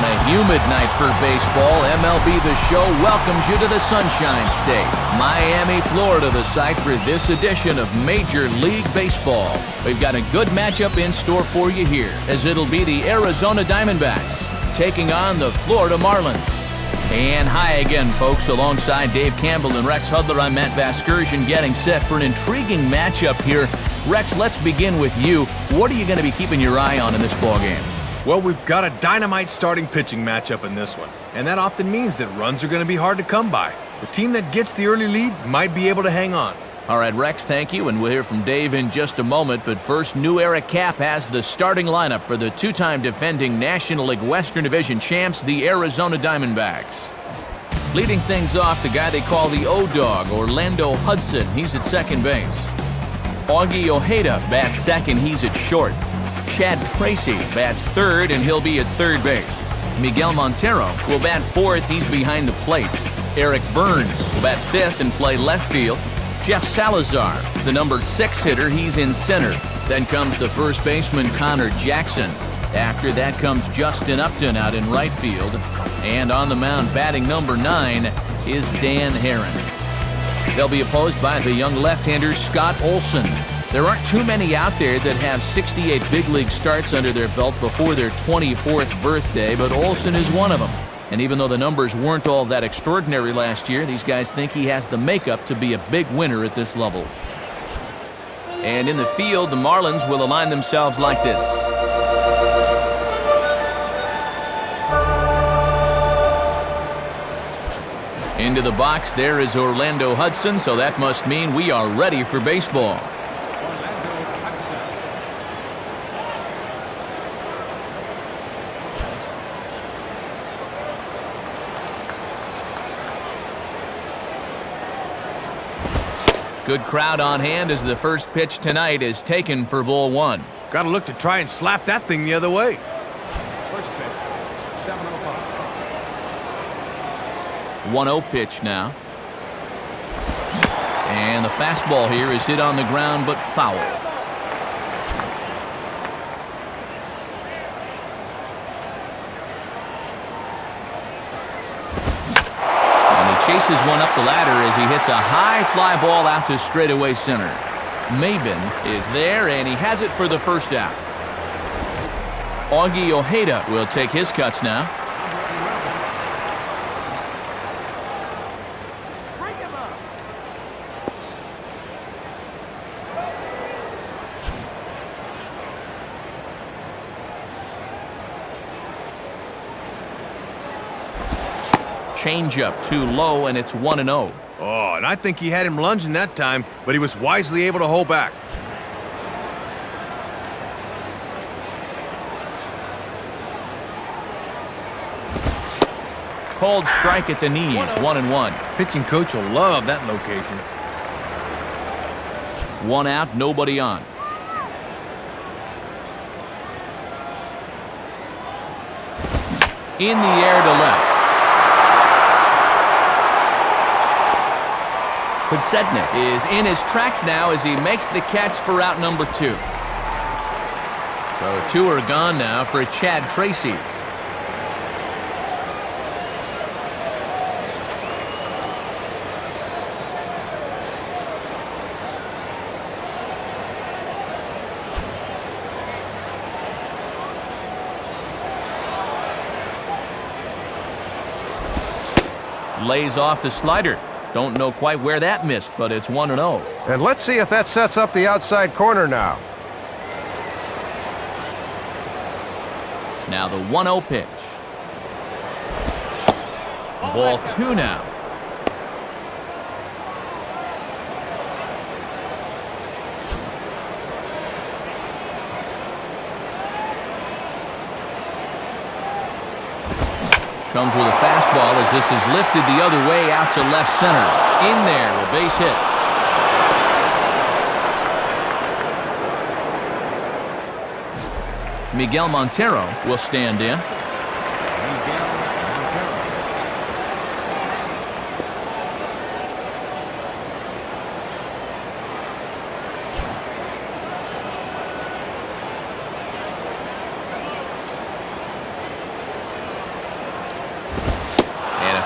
On a humid night for baseball, MLB The Show welcomes you to the Sunshine State, Miami, Florida, the site for this edition of Major League Baseball. We've got a good matchup in store for you here, as it'll be the Arizona Diamondbacks taking on the Florida Marlins. And hi again, folks. Alongside Dave Campbell and Rex Hudler, I'm Matt Vasgersian, getting set for an intriguing matchup here. Rex, let's begin with you. What are you going to be keeping your eye on in this ballgame? Well, we've got a dynamite starting pitching matchup in this one, and that often means that runs are going to be hard to come by. The team that gets the early lead might be able to hang on. All right, Rex, thank you, and we'll hear from Dave in just a moment. But first, New Era Cap has the starting lineup for the two-time defending National League Western Division champs, the Arizona Diamondbacks. Leading things off, the guy they call the O-Dog, Orlando Hudson. He's at second base. Augie Ojeda bats second. He's at short. Chad Tracy bats third, and he'll be at third base. Miguel Montero will bat fourth. He's behind the plate. Eric Burns will bat fifth and play left field. Jeff Salazar, the number 6 hitter, he's in center. Then comes the first baseman, Connor Jackson. After that comes Justin Upton out in right field. And on the mound, batting number 9, is Dan Herron. They'll be opposed by the young left-hander, Scott Olson. There aren't too many out there that have 68 big league starts under their belt before their 24th birthday, but Olson is one of them. And even though the numbers weren't all that extraordinary last year, these guys think he has the makeup to be a big winner at this level. And in the field, the Marlins will align themselves like this. Into the box, there is Orlando Hudson, so that must mean we are ready for baseball. Good crowd on hand as the first pitch tonight is taken for ball 1. Got to look to try and slap that thing the other way. First pitch, 7:05. 1-0 pitch now. And the fastball here is hit on the ground but foul. Chases one up the ladder as he hits a high fly ball out to straightaway center. Maben is there, and he has it for the first out. Augie Ojeda will take his cuts now. Changeup too low, and it's 1-0. Oh, and I think he had him lunging that time, but he was wisely able to hold back. Cold strike at the knees, 1-1. Pitching coach will love that location. 1 out, nobody on. In the air to left. Podsednik is in his tracks now as he makes the catch for out number 2. So 2 are gone now for Chad Tracy. Lays off the slider. Don't know quite where that missed, but it's 1-0. And let's see if that sets up the outside corner now. Now the 1-0 pitch. Ball 2 now. Comes with a fastball as this is lifted the other way out to left center. In there, a base hit. Miguel Montero will stand in.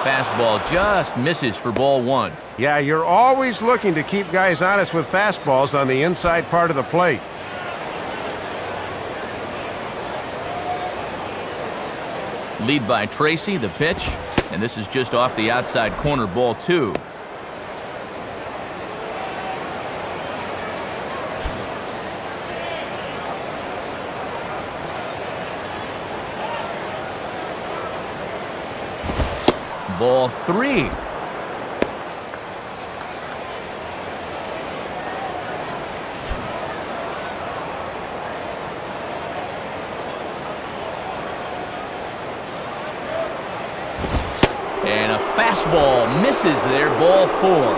fastball just misses for ball one. Yeah, you're always looking to keep guys honest with fastballs on the inside part of the plate. Lead by Tracy, the pitch, and this is just off the outside corner, ball two. Ball three. And a fastball misses there, ball four.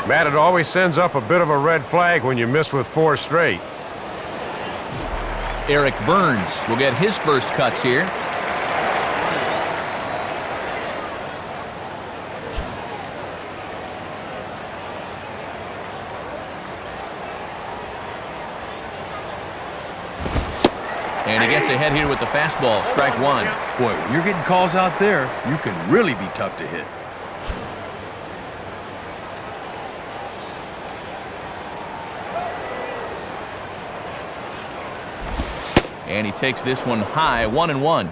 Matt, it always sends up a bit of a red flag when you miss with 4 straight. Eric Burns will get his first cuts here. And he gets ahead here with the fastball, strike one. Boy, when you're getting calls out there, you can really be tough to hit. And he takes this one high, 1-1.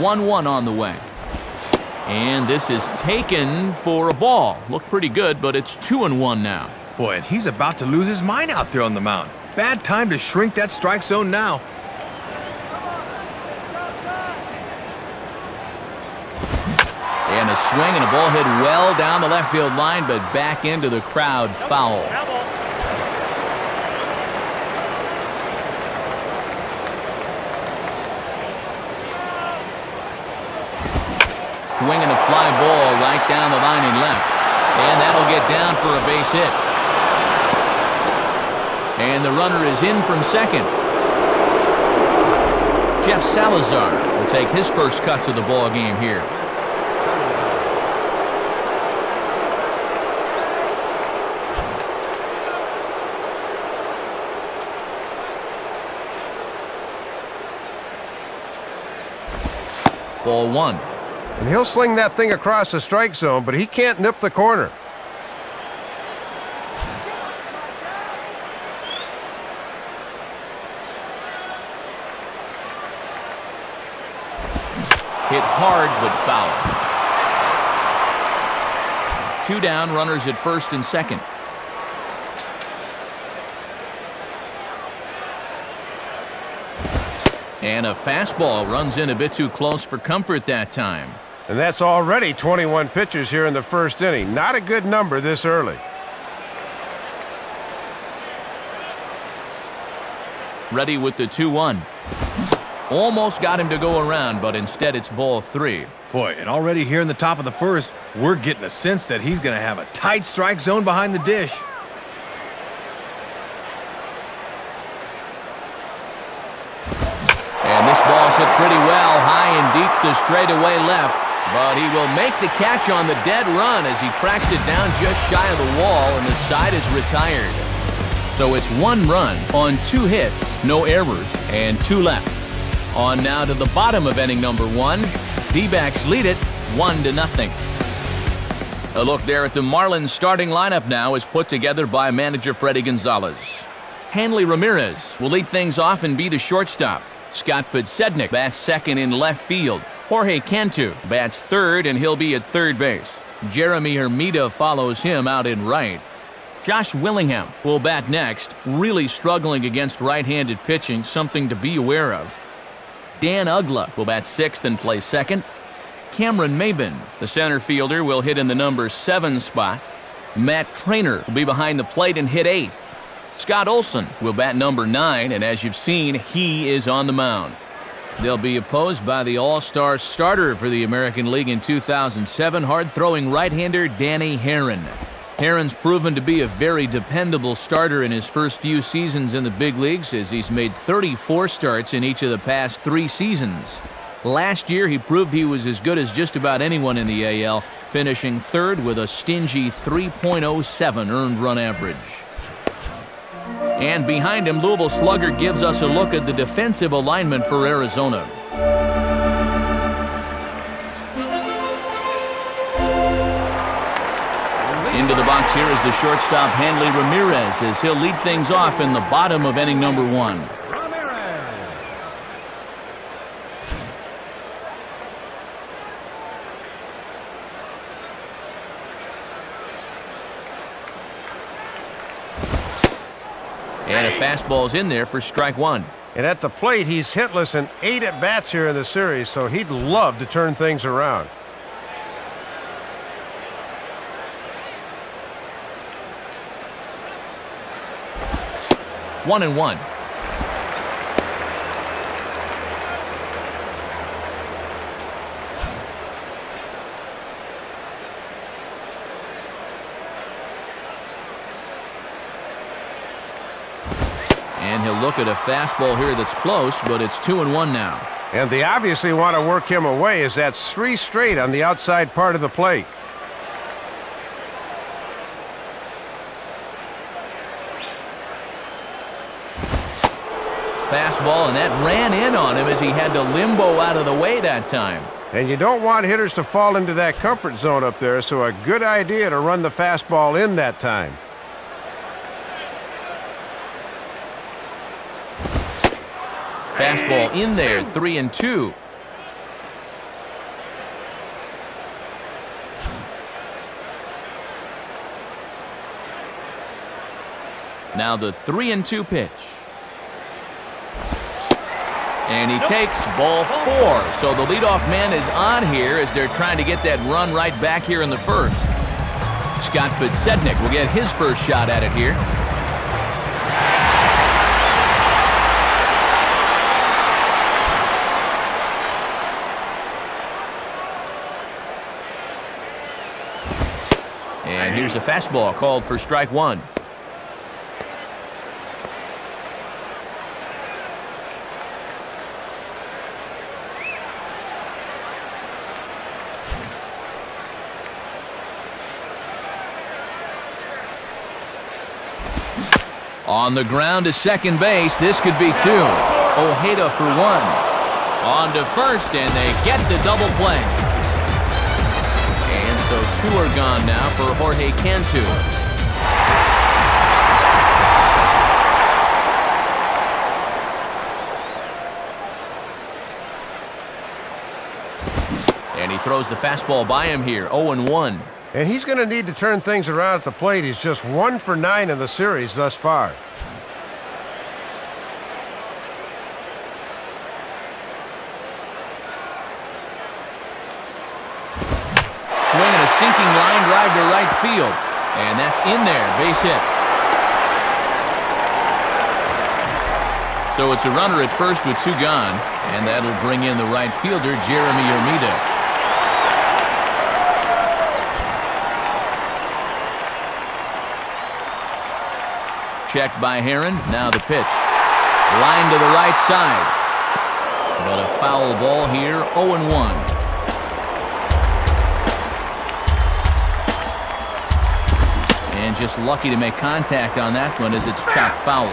One on the way. And this is taken for a ball. Looked pretty good, but it's 2-1 now. Boy, and he's about to lose his mind out there on the mound. Bad time to shrink that strike zone now. And a swing and a ball hit well down the left field line, but back into the crowd, foul. Swinging a fly ball right down the line and left. And that'll get down for a base hit. And the runner is in from second. Jeff Salazar will take his first cuts of the ball game here. Ball one. And he'll sling that thing across the strike zone, but he can't nip the corner. Hit hard, but foul. 2 down, runners at first and second. And a fastball runs in a bit too close for comfort that time. And that's already 21 pitches here in the first inning. Not a good number this early. Ready with the 2-1. Almost got him to go around, but instead it's ball 3. Boy, and already here in the top of the first, we're getting a sense that he's going to have a tight strike zone behind the dish. And this ball's hit pretty well, high and deep to straightaway left. But he will make the catch on the dead run as he tracks it down just shy of the wall, and the side is retired. So it's 1 run on 2 hits, no errors, and 2 left. On now to the bottom of inning number 1. D-backs lead it 1-0. A look there at the Marlins starting lineup now is put together by manager Freddie Gonzalez. Hanley Ramirez will lead things off and be the shortstop. Scott Podsednik bats second in left field. Jorge Cantu bats third, and he'll be at third base. Jeremy Hermida follows him out in right. Josh Willingham will bat next, really struggling against right-handed pitching, something to be aware of. Dan Ugla will bat sixth and play second. Cameron Maben, the center fielder, will hit in the number 7 spot. Matt Trainer will be behind the plate and hit 8th. Scott Olson will bat number 9, and as you've seen, he is on the mound. They'll be opposed by the all-star starter for the American League in 2007, hard-throwing right-hander Danny Herron. Herron's proven to be a very dependable starter in his first few seasons in the big leagues, as he's made 34 starts in each of the past 3 seasons. Last year, he proved he was as good as just about anyone in the AL, finishing third with a stingy 3.07 earned run average. And behind him, Louisville slugger gives us a look at the defensive alignment for Arizona. Into the box here is the shortstop, Hanley Ramirez, as he'll lead things off in the bottom of inning number 1. And a fastball's in there for strike 1. And at the plate, he's hitless in 8 at-bats here in the series, so he'd love to turn things around. One and one. And he'll look at a fastball here that's close, but it's 2-1 now. And they obviously want to work him away, as that's 3 straight on the outside part of the plate. Fastball, and that ran in on him as he had to limbo out of the way that time. And you don't want hitters to fall into that comfort zone up there, so a good idea to run the fastball in that time. Fastball in there, 3-2. Now the 3-2 pitch. And he takes ball 4. So the leadoff man is on here as they're trying to get that run right back here in the first. Scott Podsednik will get his first shot at it here. And here's a fastball called for strike 1. On the ground to second base, this could be 2. Ojeda for 1. On to first, and they get the double play. And so 2 are gone now for Jorge Cantu. And he throws the fastball by him here, 0-1. And he's going to need to turn things around at the plate. He's just 1 for 9 in the series thus far. Swinging a sinking line drive to right field. And that's in there, base hit. So it's a runner at first with 2 gone. And that'll bring in the right fielder, Jeremy Armida. Checked by Heron. Now the pitch. Line to the right side. But a foul ball here, 0-1. And just lucky to make contact on that one as it's chopped foul.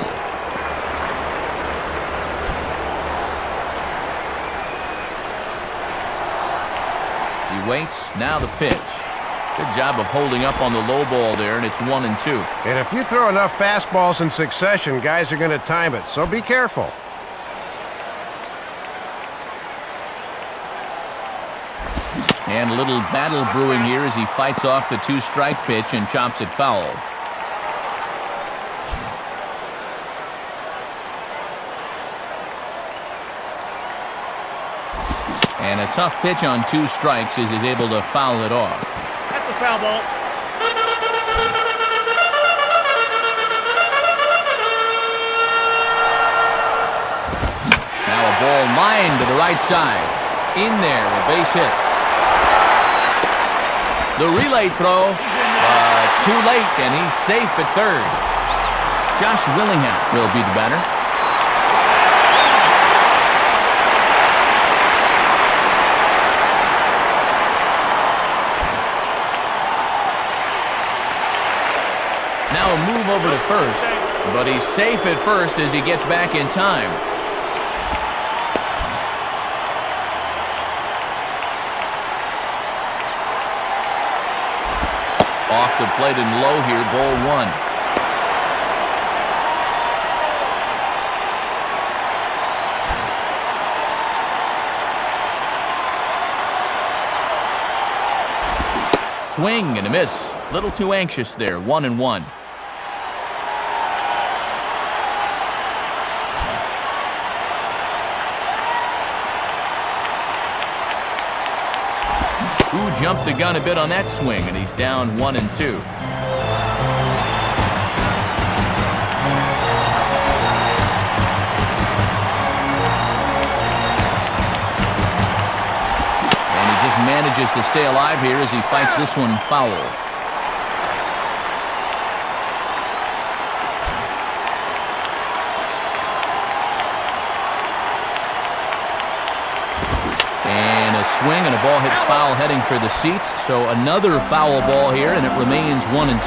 He waits. Now the pitch. Good job of holding up on the low ball there, and it's 1-2. And if you throw enough fastballs in succession, guys are going to time it, so be careful. And a little battle brewing here as he fights off the 2-strike pitch and chops it foul. And a tough pitch on 2 strikes as he's able to foul it off. That's a foul ball. Now a ball lined to the right side. In there, a base hit. The relay throw, too late, and he's safe at third. Josh Willingham will be the batter. over to first, but he's safe at first as he gets back in time. Off the plate and low here, ball one. Swing and a miss. A little too anxious there. 1-1. Ooh, jumped the gun a bit on that swing, and he's down 1-2. Manages to stay alive here as he fights this one foul. And a swing and a ball hit foul heading for the seats. So another foul ball here, and it remains 1-2.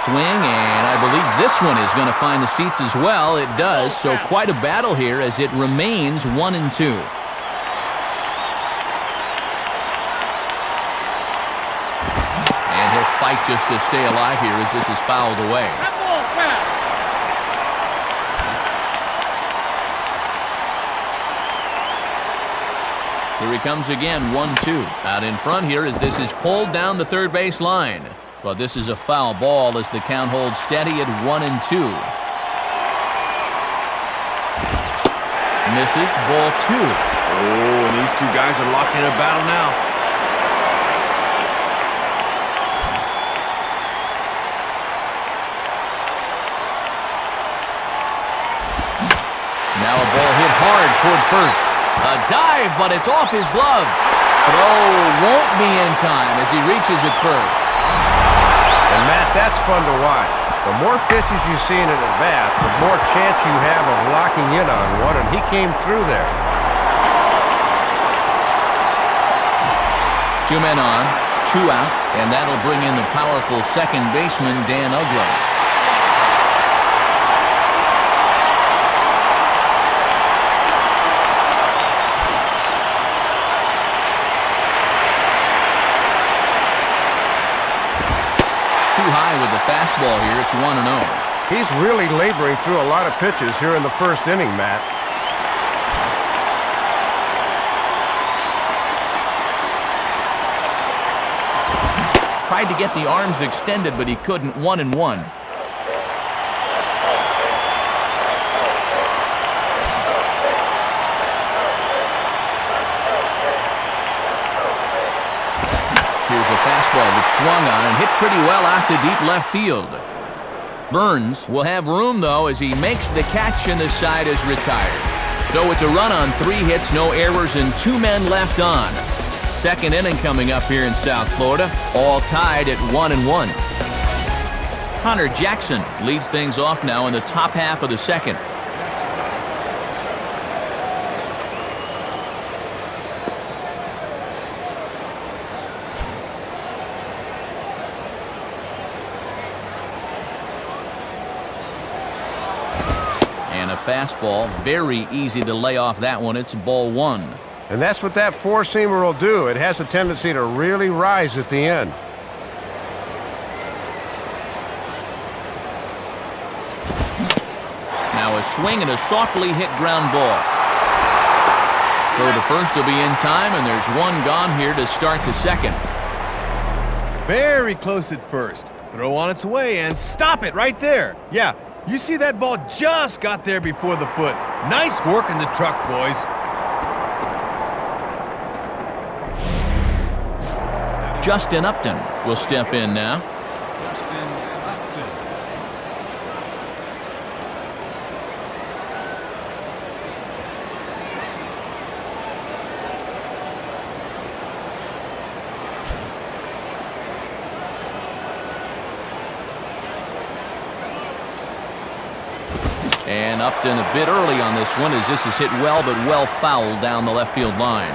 Swing, and I believe this one is going to find the seats as well. It does, so quite a battle here as it remains 1-2. Fight just to stay alive here as this is fouled away. Here he comes again, 1-2. Out in front here as this is pulled down the third base line. But this is a foul ball as the count holds steady at 1-2. Misses, ball two. Oh, and these two guys are locked in a battle now. Now a ball hit hard toward first. A dive, but it's off his glove. Throw won't be in time as he reaches it first. And Matt, that's fun to watch. The more pitches you see in an at-bat, the more chance you have of locking in on one, and he came through there. Two men on, two out, and that'll bring in the powerful second baseman, Dan Uglow. High with the fastball here. It's 1-0. He's really laboring through a lot of pitches here in the first inning, Matt. Tried to get the arms extended, but he couldn't. 1-1. Here's a fastball that swung on and hit pretty well out to deep left field. Burns will have room, though, as he makes the catch and the side is retired. So it's a run on 3 hits, no errors, and 2 men left on. Second inning coming up here in South Florida, all tied at 1-1. Connor Jackson leads things off now in the top half of the second. Fastball, very easy to lay off that one. It's ball one. And that's what that four-seamer will do. It has a tendency to really rise at the end. Now a swing and a softly hit ground ball. Throw to first will be in time, and there's one gone here to start the second. Very close at first. Throw on its way and stop it right there. Yeah. You see that ball just got there before the foot. Nice work in the truck, boys. Justin Upton will step in now. And Upton a bit early on this one as this is hit well, but well fouled down the left field line.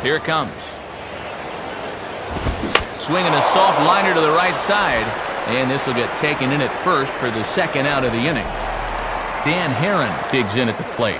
Here it comes. swinging a soft liner to the right side. And this will get taken in at first for the second out of the inning. Dan Herron digs in at the plate.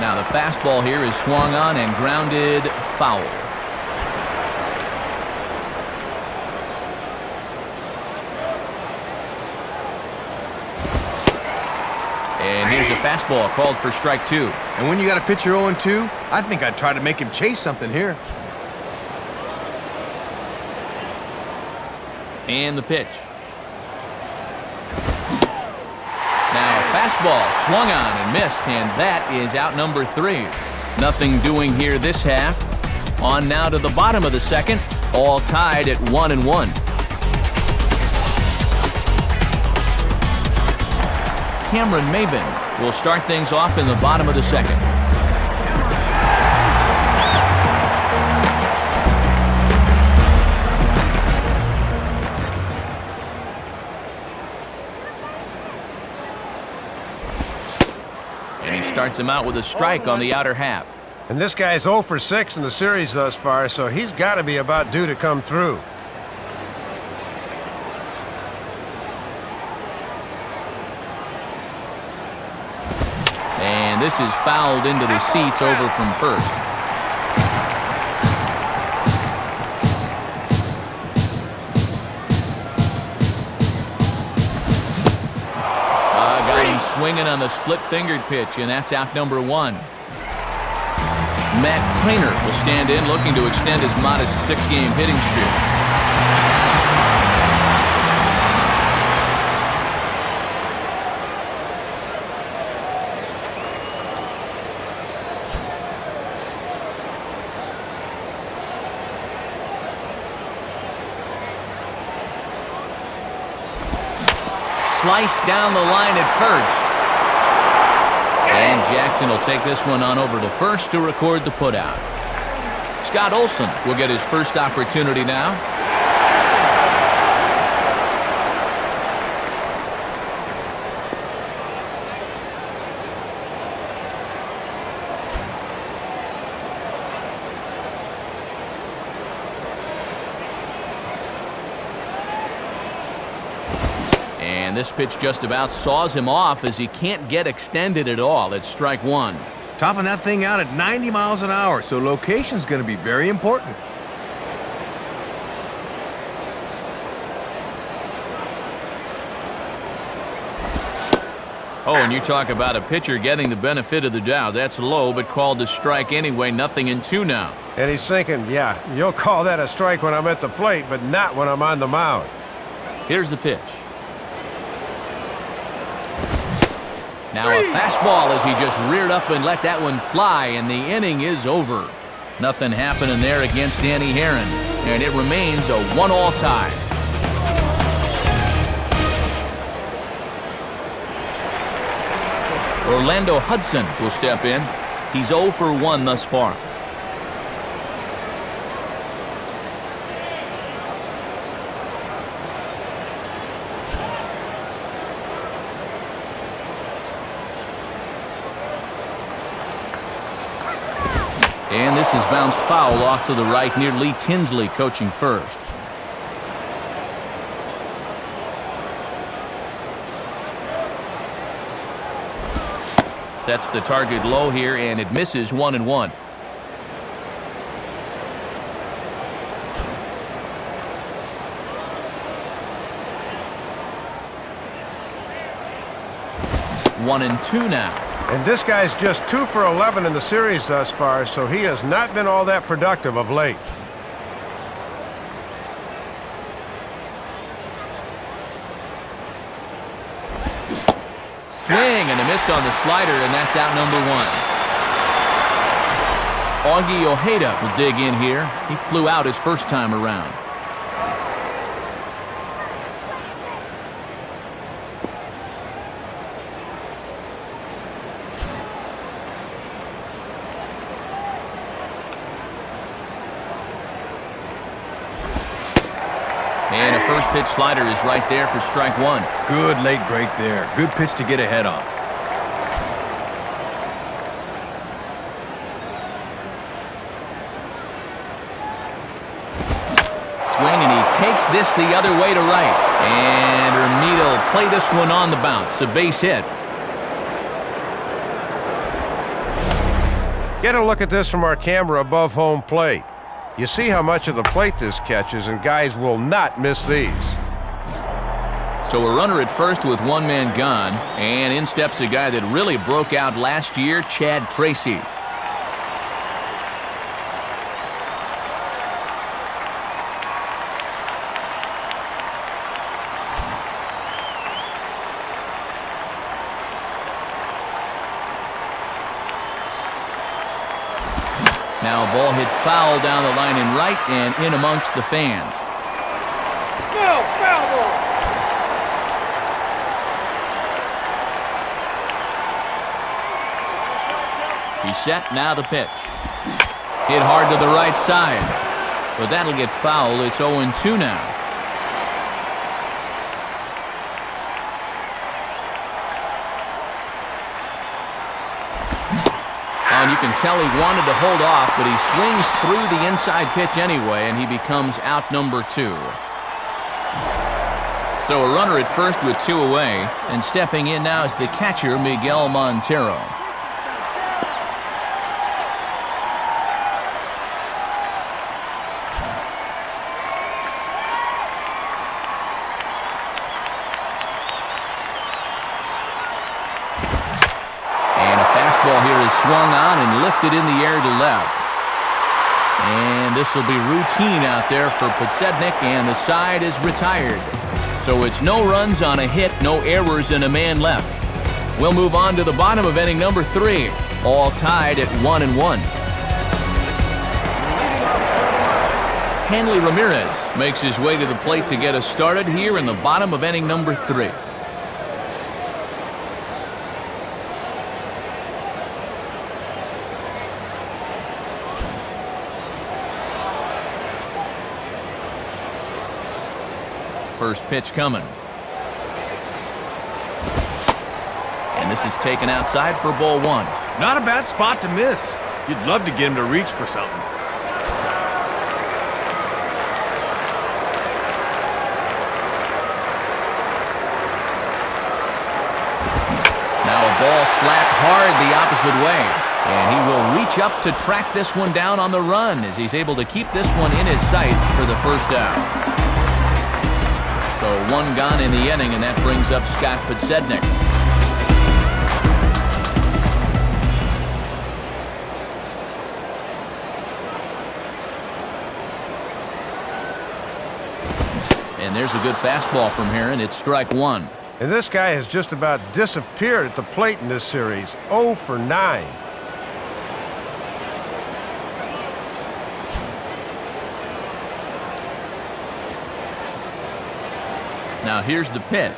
Now the fastball here is swung on and grounded foul. And here's a fastball called for strike 2. And when you got a pitcher 0-2, I think I'd try to make him chase something here. And the pitch. Now a fastball swung on and missed, and that is out number 3. Nothing doing here this half. On now to the bottom of the second, all tied at 1-1. Cameron Maben will start things off in the bottom of the second. And he starts him out with a strike on the outer half. And this guy's 0 for 6 in the series thus far, so he's got to be about due to come through. And this is fouled into the seats over from first. Got him swinging on the split-fingered pitch, and that's out number 1. Matt Krainer will stand in, looking to extend his modest 6-game hitting streak. Sliced down the line at first. And Jackson will take this one on over to first to record the putout. Scott Olson will get his first opportunity now. And this pitch just about saws him off as he can't get extended at all. It's strike 1. Topping that thing out at 90 miles an hour, so location's going to be very important. Oh, and you talk about a pitcher getting the benefit of the doubt. That's low, but called a strike anyway. 0-2 now. And he's thinking, yeah, you'll call that a strike when I'm at the plate, but not when I'm on the mound. Here's the pitch. Now a fastball as he just reared up and let that one fly, and the inning is over. Nothing happening there against Danny Herron, and it remains a 1-all tie. Orlando Hudson will step in. He's 0 for 1 thus far. And this is bounced foul off to the right near Lee Tinsley coaching first. Sets the target low here, and it misses 1-1. One and two now. And this guy's just 2 for 11 in the series thus far, so he has not been all that productive of late. Swing and a miss on the slider, and that's out number 1. Augie Ojeda will dig in here. He flew out his first time around. First pitch slider is right there for strike one. Good late break there. Good pitch to get ahead on. Swing, and he takes this the other way to right. And Hermida will play this one on the bounce. A base hit. Get a look at this from our camera above home plate. You see how much of the plate this catches, and guys will not miss these. So a runner at first with one man gone, and in steps a guy that really broke out last year, Chad Tracy. Now a ball hit foul down the line in right and in amongst the fans. No, foul ball. He's set, now the pitch. Hit hard to the right side, but that'll get foul. It's 0-2 now. And you can tell he wanted to hold off, but he swings through the inside pitch anyway, and he becomes out number 2. So a runner at first with 2 away, and stepping in now is the catcher, Miguel Montero. Ball here is swung on and lifted in the air to left. And this will be routine out there for Podsednik, and the side is retired. So it's no runs on a hit, no errors, and a man left. We'll move on to the bottom of inning number 3, all tied at 1-1. Hanley Ramirez makes his way to the plate to get us started here in the bottom of inning number 3. First pitch coming. And this is taken outside for ball 1. Not a bad spot to miss. You'd love to get him to reach for something. Now a ball slapped hard the opposite way. And he will reach up to track this one down on the run as he's able to keep this one in his sights for the first out. So 1 gone in the inning, and that brings up Scott Podsednik. And there's a good fastball from here, and it's strike 1. And this guy has just about disappeared at the plate in this series. 0 for 9. Now here's the pitch.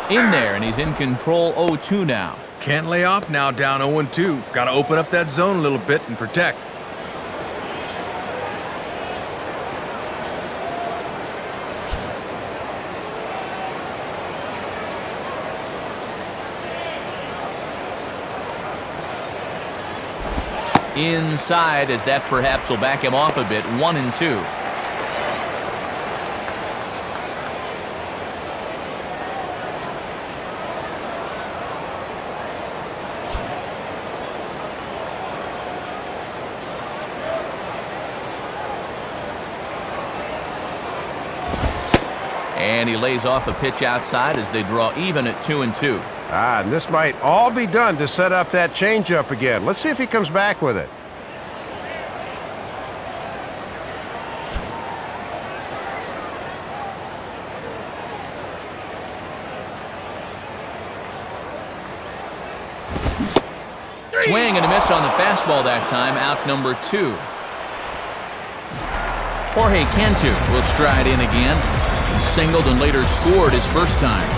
In there, and he's in control. 0-2 now. Can't lay off now, down 0-2. Got to open up that zone a little bit and protect. Inside, as that perhaps will back him off a bit. 1-2. And he lays off a pitch outside as they draw even at 2-2. And this might all be done to set up that changeup again. Let's see if he comes back with it. Swing and a miss on the fastball that time, out number 2. Jorge Cantu will stride in again. He singled and later scored his first time.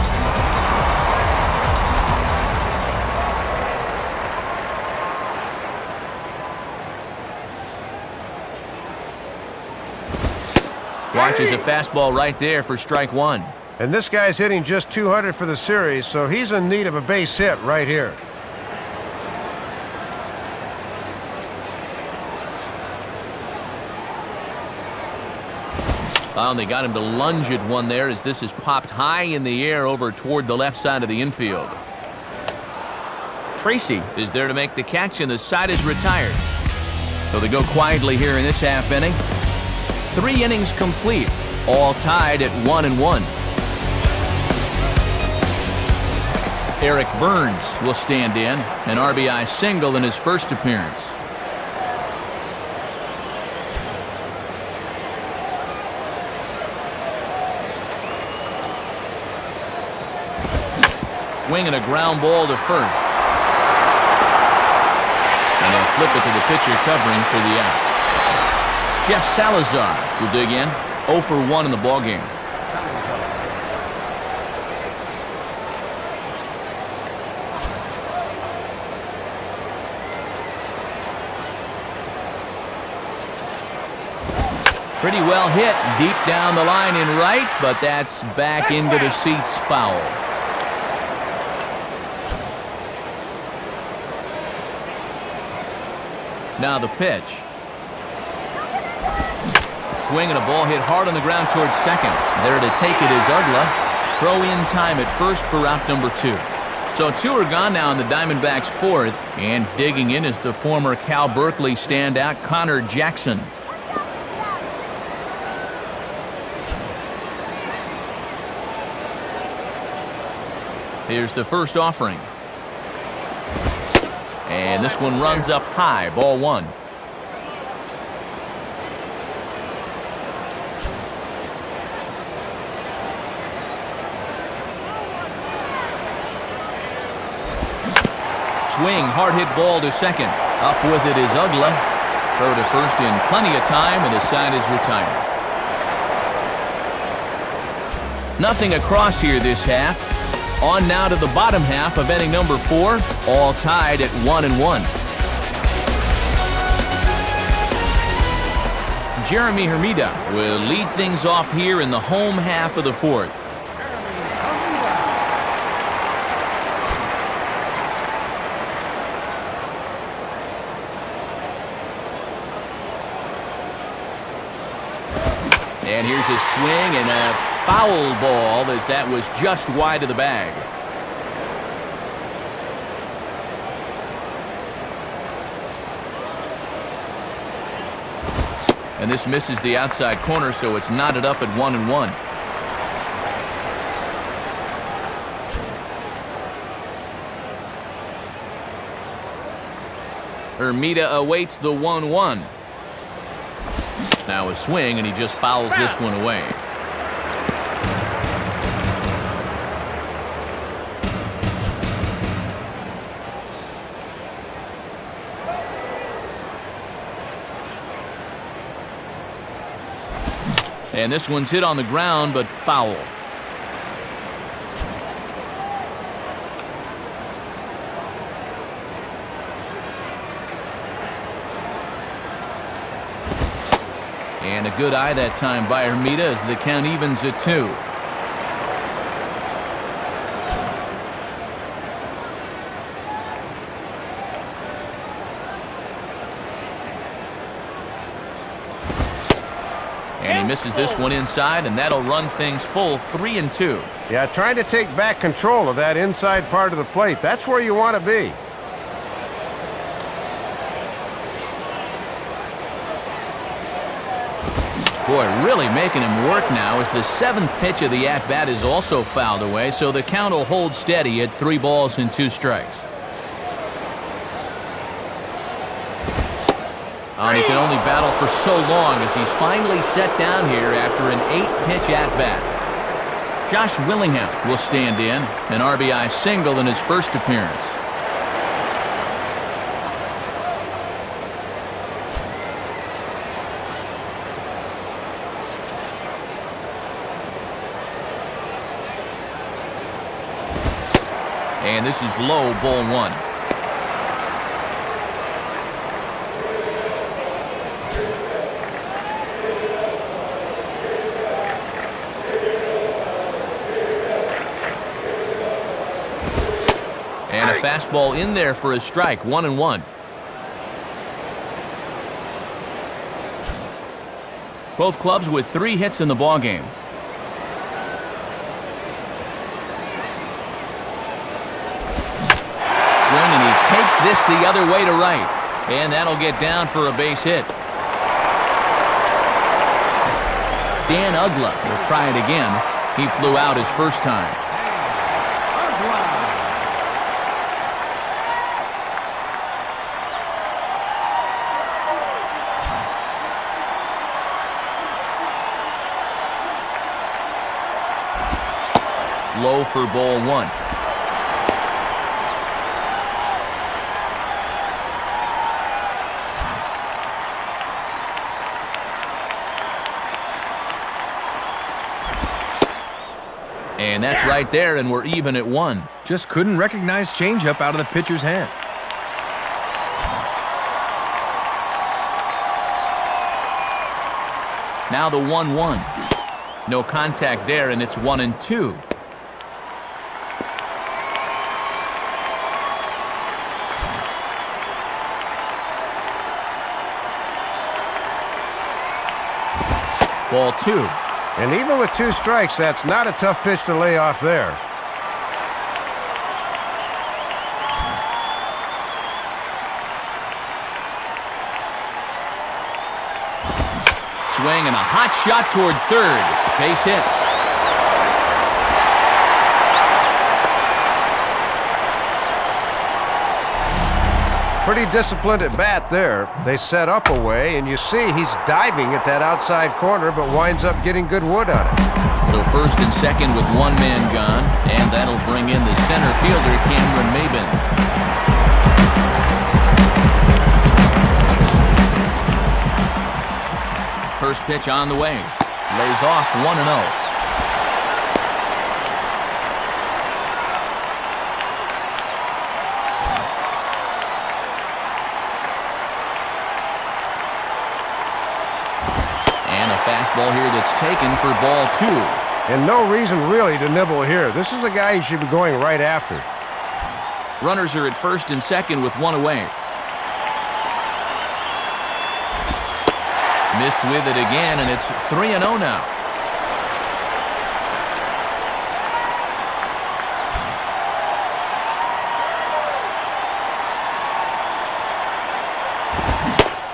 Watches a fastball right there for strike one. And this guy's hitting just 200 for the series, so he's in need of a base hit right here. Oh, they got him to lunge at one there as this is popped high in the air over toward the left side of the infield. Tracy is there to make the catch, and the side is retired. So they go quietly here in this half inning. 3 innings complete, all tied at 1-1. Eric Burns will stand in, an RBI single in his first appearance. Swinging a ground ball to first. And they'll flip it to the pitcher covering for the out. Jeff Salazar will dig in, 0 for 1 in the ballgame. Pretty well hit deep down the line in right, but that's back into the seats foul. Now the pitch. Swing and a ball hit hard on the ground towards second. There to take it is Ugla. Throw in time at first for out number 2. So 2 are gone now in the Diamondbacks' 4th, and digging in is the former Cal Berkeley standout Connor Jackson. Here's the first offering. And this one runs up high, ball 1. Swing, hard hit ball to second. Up with it is Ugla. Throw to first in plenty of time, and the side is retired. Nothing across here this half. On now to the bottom half of inning number 4, all tied at 1-1. Jeremy Hermida will lead things off here in the home half of the 4th. And here's a swing and a foul ball as that was just wide of the bag. And this misses the outside corner, so it's knotted up at 1-1. Hermida awaits the 1-1. Now a swing, and he just fouls this one away. And this one's hit on the ground, but foul. And a good eye that time by Hermida as the count evens at 2. And he misses this one inside, and that'll run things full 3-2. Yeah, trying to take back control of that inside part of the plate. That's where you want to be. Boy, really making him work now as the 7th pitch of the at-bat is also fouled away, so the count will hold steady at 3 balls and 2 strikes. He can only battle for so long as he's finally set down here after an 8-pitch at-bat. Josh Willingham will stand in, an RBI single in his first appearance. And this is low, ball 1. And a fastball in there for a strike, 1-1. Both clubs with 3 hits in the ballgame. Swing, and he takes this the other way to right. And that'll get down for a base hit. Dan Ugla will try it again. He flew out his first time. Low for ball 1. And that's right there, and we're even at 1. Just couldn't recognize changeup out of the pitcher's hand. Now the 1-1. No contact there, and it's 1-2. Ball 2. And even with 2 strikes, that's not a tough pitch to lay off there. Swing and a hot shot toward third. Base hit. Pretty disciplined at bat there. They set up a way, and you see he's diving at that outside corner, but winds up getting good wood on it. So first and second with 1 man gone, and that'll bring in the center fielder, Cameron Maben. First pitch on the way. Lays off 1-0. Fastball here that's taken for ball 2. And no reason really to nibble here. This is a guy you should be going right after. Runners are at first and second with 1 away. Missed with it again, and it's 3-0 now.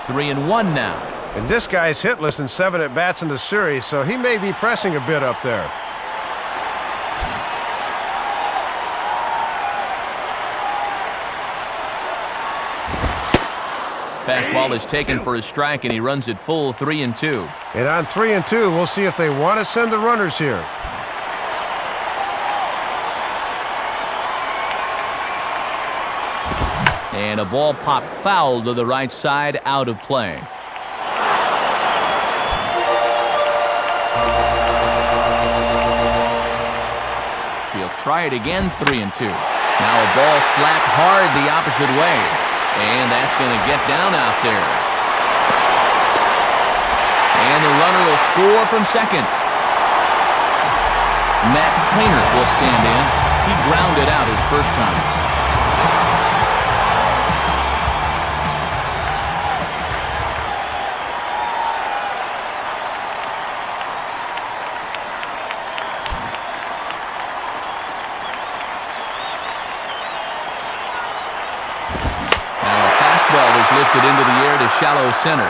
Three and 1 now. And this guy's hitless in 7 at-bats in the series, so he may be pressing a bit up there. Fastball is taken for a strike, and he runs it full 3-2. And on 3-2, we'll see if they want to send the runners here. And a ball popped foul to the right side, out of play. He'll try it again, 3-2. Now a ball slapped hard the opposite way. And that's going to get down out there. And the runner will score from second. Matt Painter will stand in. He grounded out his first time. Lifted into the air to shallow center.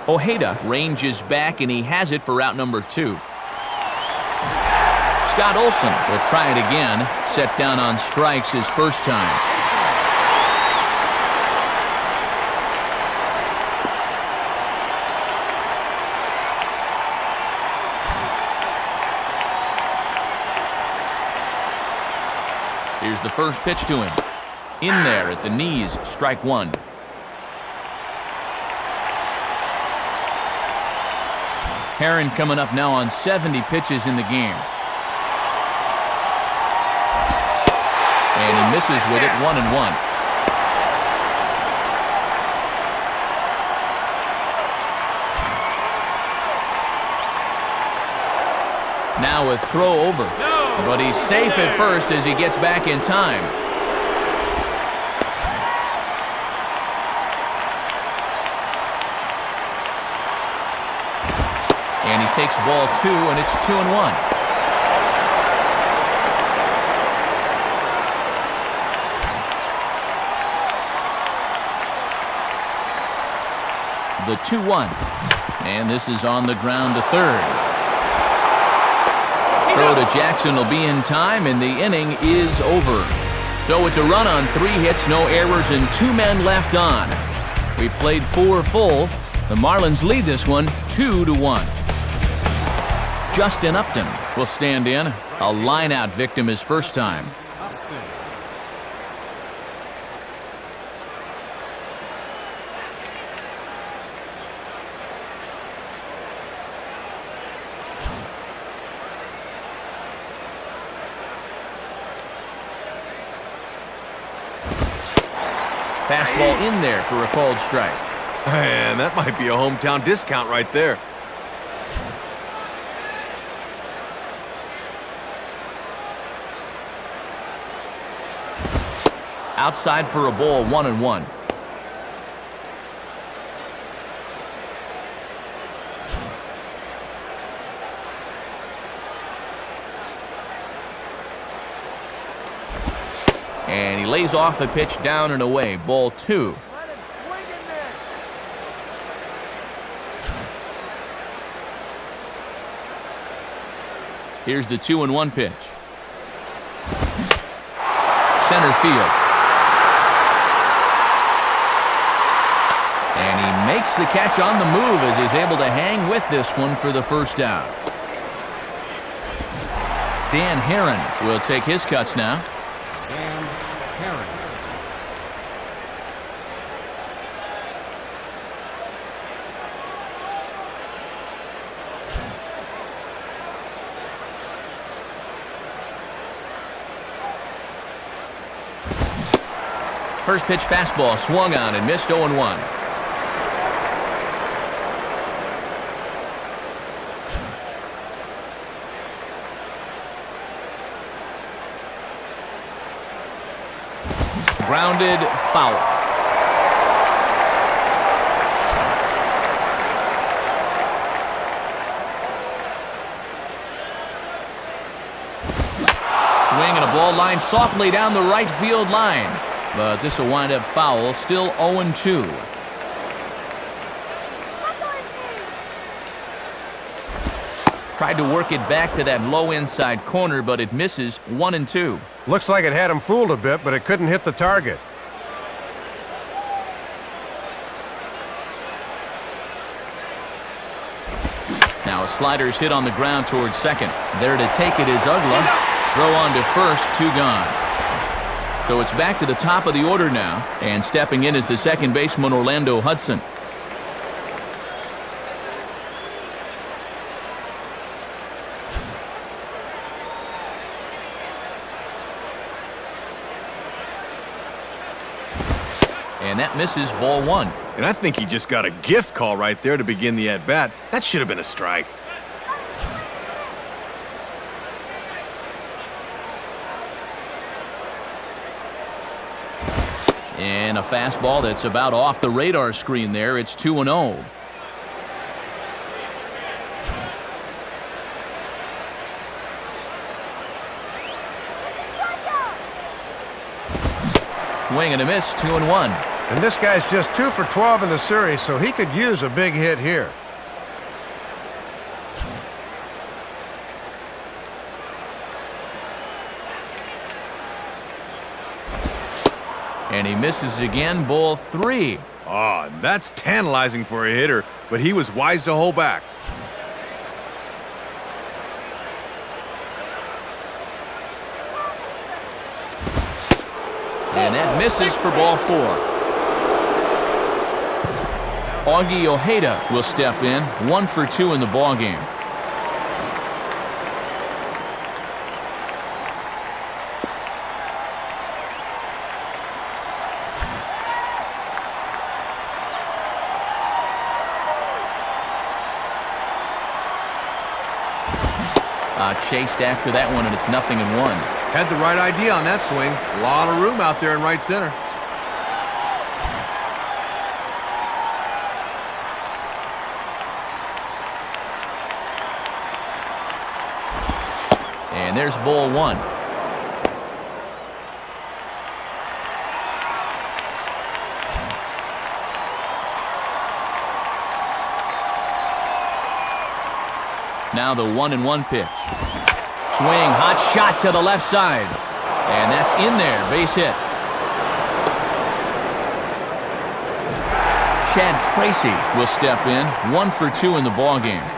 Ojeda ranges back, and he has it for out number 2. Scott Olson will try it again. Set down on strikes his first time. Here's the first pitch to him. In there at the knees, strike 1. Herron coming up now on 70 pitches in the game. And he misses with it, 1-1. Now a throw over. But he's safe at first as he gets back in time. And he takes ball 2, and it's 2-1. The 2-1. And this is on the ground to third. Throw to Jackson will be in time, and the inning is over. So it's a run on 3 hits, no errors, and 2 men left on. We played 4 full. The Marlins lead this one 2-1. Justin Upton will stand in. A line-out victim his first time. Fastball in there for a called strike. Man, that might be a hometown discount right there. Outside for a ball, 1-1. And he lays off a pitch down and away. Ball 2. Here's the 2-1 pitch. Center field. And he makes the catch on the move as he's able to hang with this one for the first out. Dan Herron will take his cuts now. Dan Herron. First pitch fastball swung on and missed 0-1. Grounded foul. Swing and a ball line softly down the right field line. But this will wind up foul, still 0-2. Tried to work it back to that low inside corner, but it misses. 1-2. Looks like it had him fooled a bit, but it couldn't hit the target. Now a slider's hit on the ground towards second. There to take it is Ugla. Throw on to first, 2 gone. So it's back to the top of the order now, and stepping in is the second baseman Orlando Hudson. And that misses, ball 1. And I think he just got a gift call right there to begin the at-bat. That should have been a strike. And a fastball that's about off the radar screen there. It's 2-0. Swing and a miss, 2-1. And this guy's just 2 for 12 in the series, so he could use a big hit here. And he misses again, ball 3. Oh, that's tantalizing for a hitter, but he was wise to hold back. And that misses for ball 4. Augie Ojeda will step in, 1 for 2 in the ballgame. Chased after that one, and it's 0-1. Had the right idea on that swing. A lot of room out there in right center. And there's ball one. Now the 1-1 pitch. Swing, hot shot to the left side. And that's in there, base hit. Chad Tracy will step in, 1 for 2 in the ballgame.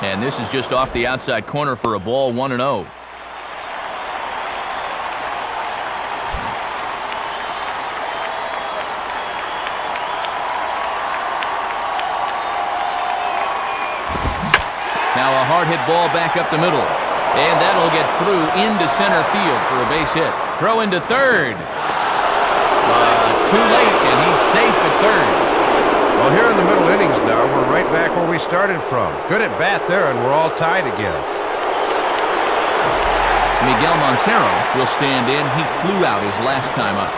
And this is just off the outside corner for a ball, 1-0. Now a hard hit ball back up the middle. And that'll get through into center field for a base hit. Throw into third. Too late, and he's safe at third. Well, here in the middle innings now, we're right back where we started from. Good at bat there, and we're all tied again. Miguel Montero will stand in. He flew out his last time up.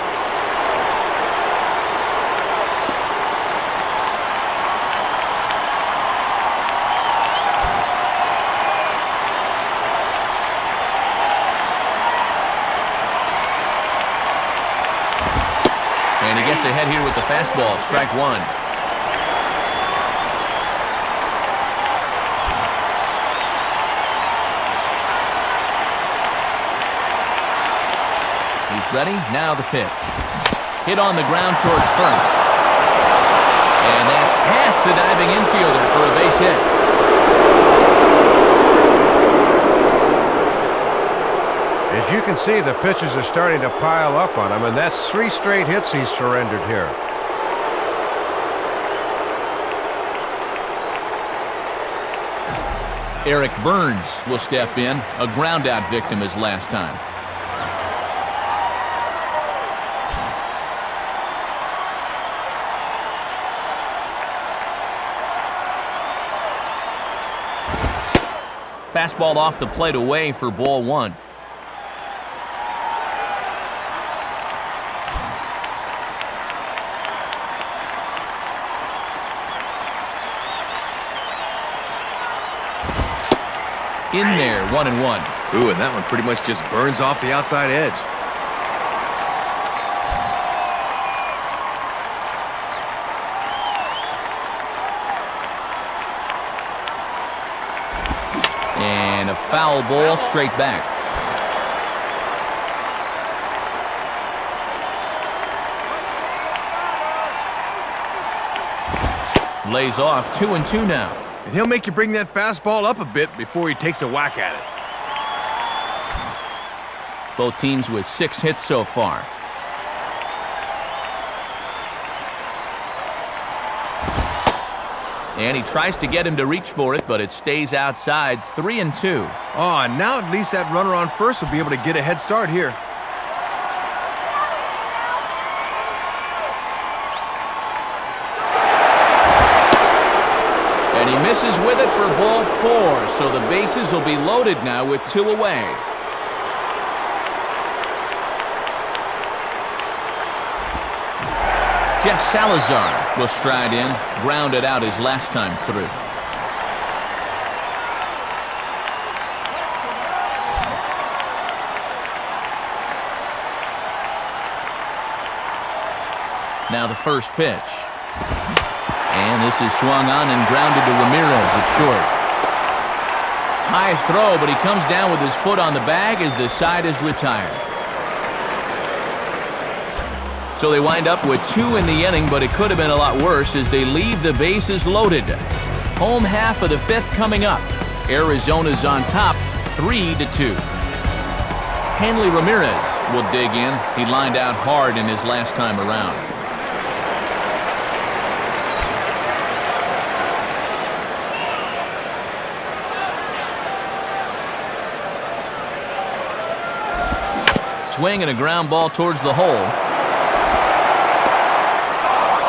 And he gets ahead here with the fastball, strike one. Ready? Now the pitch. Hit on the ground towards first. And that's past the diving infielder for a base hit. As you can see, the pitches are starting to pile up on him, and that's 3 straight hits he's surrendered here. Eric Burns will step in, a ground-out victim his last time. Fastball off the plate away for ball one. In there, 1-1. Ooh, and that one pretty much just burns off the outside edge. And a foul ball straight back. Lays off, 2-2 now. And he'll make you bring that fastball up a bit before he takes a whack at it. Both teams with 6 hits so far. And he tries to get him to reach for it, but it stays outside, 3-2. Oh, and now at least that runner on first will be able to get a head start here. And he misses with it for ball 4, so the bases will be loaded now with 2 away. Jeff Salazar will stride in, grounded out his last time through. Now the first pitch. And this is swung on and grounded to Ramirez at short. High throw, but he comes down with his foot on the bag as the side is retired. So they wind up with 2 in the inning, but it could have been a lot worse as they leave the bases loaded. Home half of the 5th coming up. Arizona's on top, 3-2. Hanley Ramirez will dig in. He lined out hard in his last time around. swing and a ground ball towards the hole.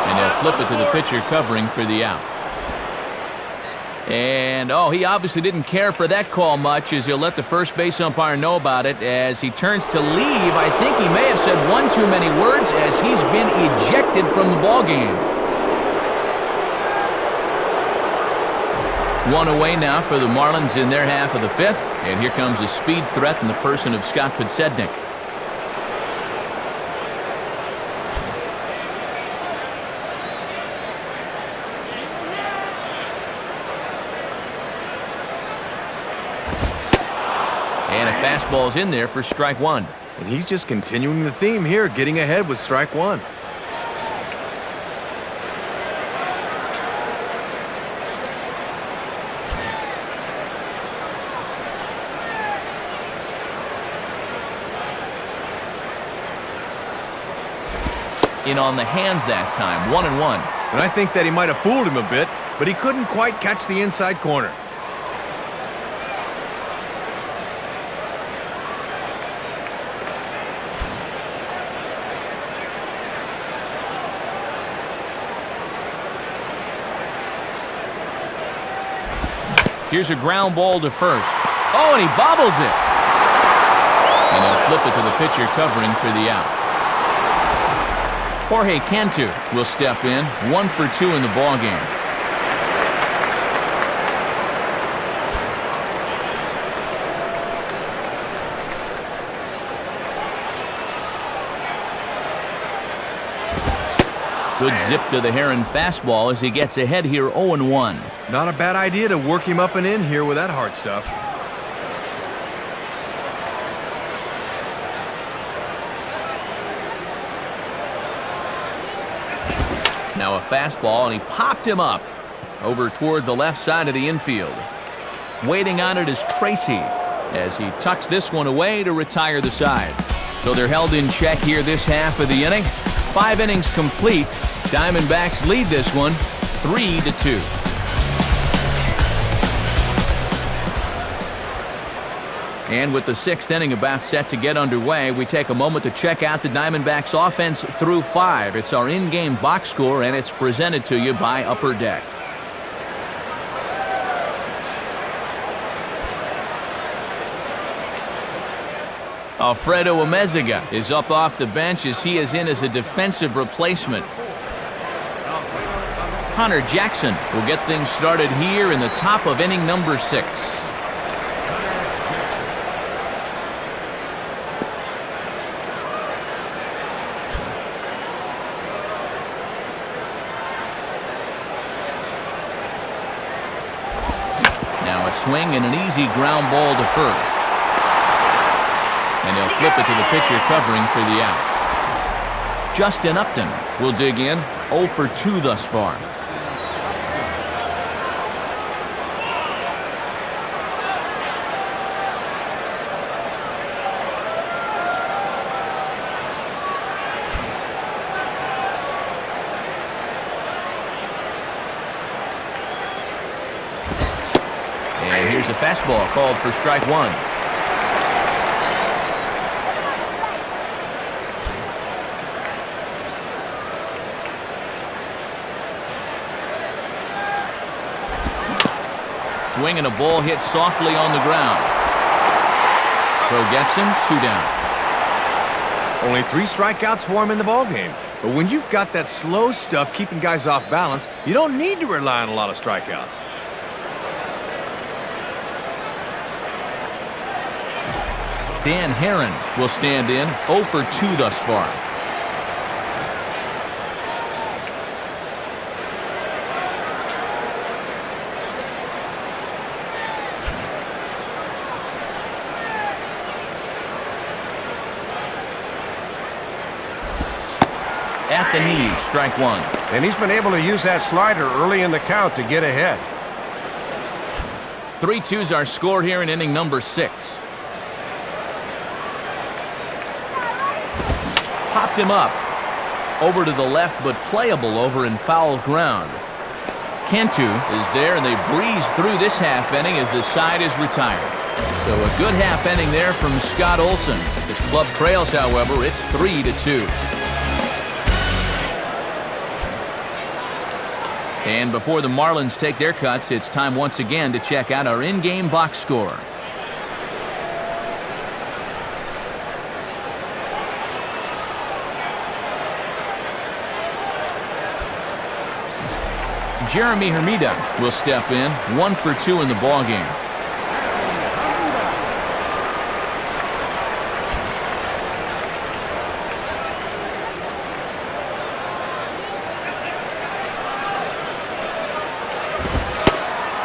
And they'll flip it to the pitcher covering for the out. And, oh, he obviously didn't care for that call much, as he'll let the first base umpire know about it as he turns to leave. I think he may have said one too many words, as he's been ejected from the ballgame. One away now for the Marlins in their half of the fifth. And here comes a speed threat in the person of Scott Podsednik. And a fastball's in there for strike one. And he's just continuing the theme here, getting ahead with strike one. In on the hands that time, 1-1. And I think that he might have fooled him a bit, but he couldn't quite catch the inside corner. Here's a ground ball to first. Oh, and he bobbles it. And they'll flip it to the pitcher covering for the out. Jorge Cantu will step in, 1 for 2 in the ballgame. Good zip to the Heron fastball as he gets ahead here, 0-1. Not a bad idea to work him up and in here with that hard stuff. Now a fastball, and he popped him up over toward the left side of the infield. Waiting on it is Tracy as he tucks this one away to retire the side. So they're held in check here this half of the inning. 5 innings complete. Diamondbacks lead this one 3-2. And with the 6th inning about set to get underway, we take a moment to check out the Diamondbacks offense through 5. It's our in-game box score, and it's presented to you by Upper Deck. Alfredo Amezaga is up off the bench as he is in as a defensive replacement. Connor Jackson will get things started here in the top of inning number 6. Now a swing and an easy ground ball to first. And they'll flip it to the pitcher covering for the out. Justin Upton will dig in, 0 for 2 thus far. And here's a fastball called for strike one. Swing and a ball hit softly on the ground. So gets him 2 down. Only 3 strikeouts for him in the ballgame. But when you've got that slow stuff keeping guys off balance, you don't need to rely on a lot of strikeouts. Dan Herron will stand in, 0 for 2 thus far. At the knees, strike one. And he's been able to use that slider early in the count to get ahead. 3-2's our score here in inning number 6. Popped him up. Over to the left, but playable over in foul ground. Cantu is there, and they breeze through this half inning as the side is retired. So a good half inning there from Scott Olson. His club trails, however, it's 3-2. And before the Marlins take their cuts, it's time once again to check out our in-game box score. Jeremy Hermida will step in, 1 for 2 in the ballgame.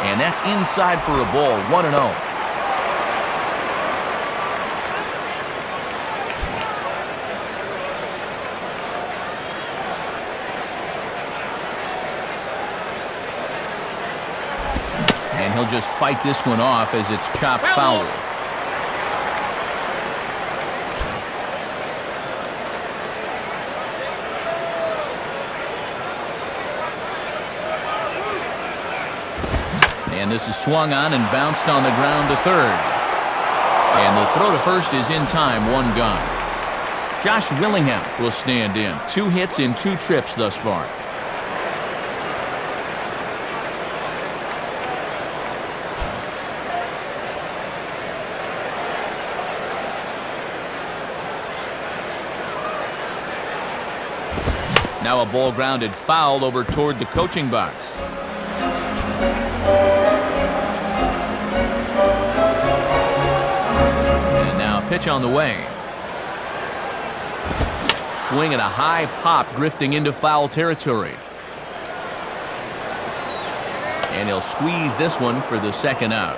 And that's inside for a ball, 1-0. And he'll just fight this one off as it's chopped foul. And this is swung on and bounced on the ground to third. And the throw to first is in time, 1 gone. Josh Willingham will stand in. 2 hits in 2 trips thus far. Now a ball grounded foul over toward the coaching box. And now a pitch on the way. Swing and a high pop drifting into foul territory. And he'll squeeze this one for the second out.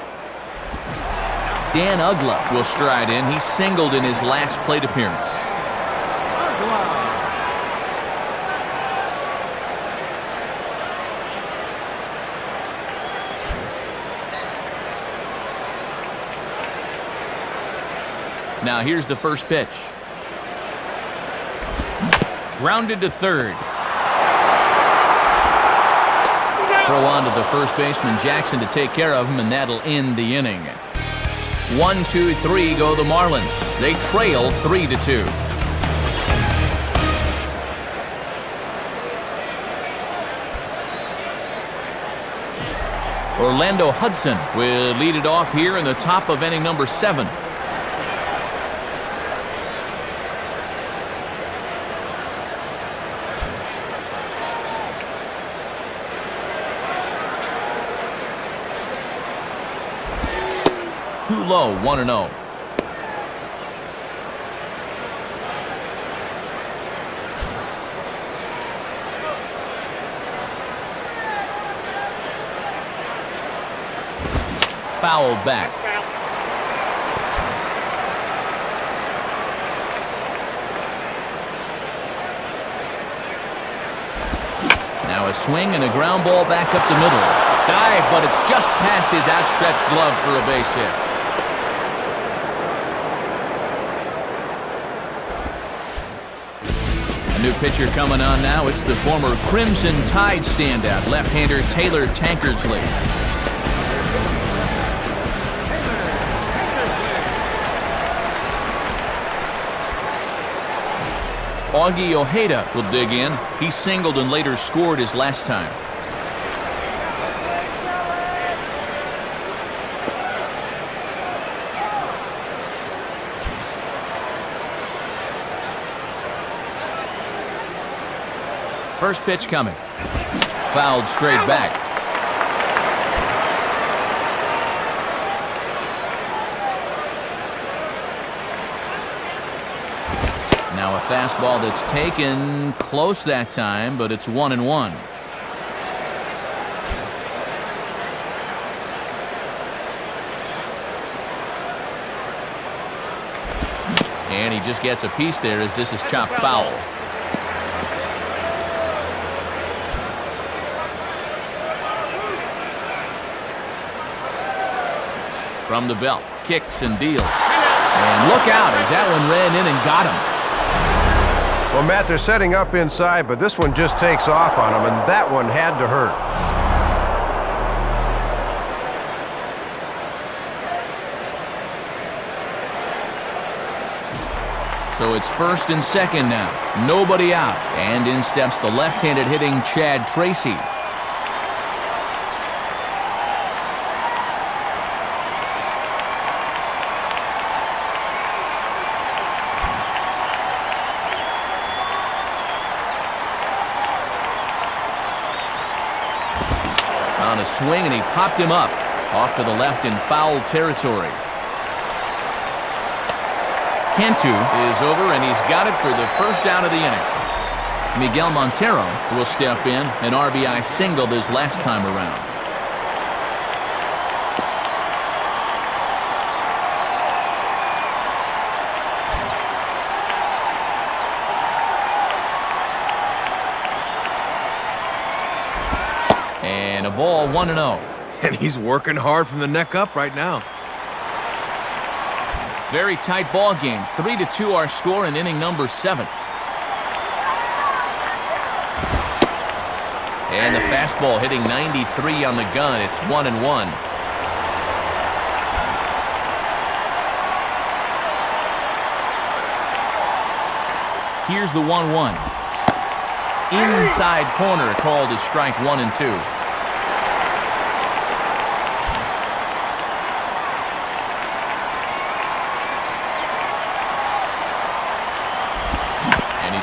Dan Ugla will stride in. He singled in his last plate appearance. Now here's the first pitch. Grounded to third. Throw on to the first baseman Jackson to take care of him, and that'll end the inning. 1, 2, 3 go the Marlins. They trail 3-2. Orlando Hudson will lead it off here in the top of inning number 7. Too low, 1-0. Foul back. Now a swing and a ground ball back up the middle. Dive, but it's just past his outstretched glove for a base hit. New pitcher coming on now. It's the former Crimson Tide standout, left-hander Taylor Tankersley. Augie Ojeda will dig in. He singled and later scored his last time. First pitch coming. Fouled straight back. Now a fastball that's taken close that time, but it's 1-1. And he just gets a piece there as this is chopped foul. From the belt, kicks and deals. And look out as that one ran in and got him. Well, Matt, they're setting up inside, but this one just takes off on them, and that one had to hurt. So it's first and second now. Nobody out. And in steps the left-handed hitting Chad Tracy. On a swing, and he popped him up. Off to the left in foul territory. Cantu is over, and he's got it for the first out of the inning. Miguel Montero will step in, an RBI single his last time around. And a ball, 1-0. And he's working hard from the neck up right now. Very tight ball game. 3-2 our score in inning number 7. And the fastball hitting 93 on the gun. It's 1-1. Here's the 1-1. Inside corner, called as strike 1 and 2.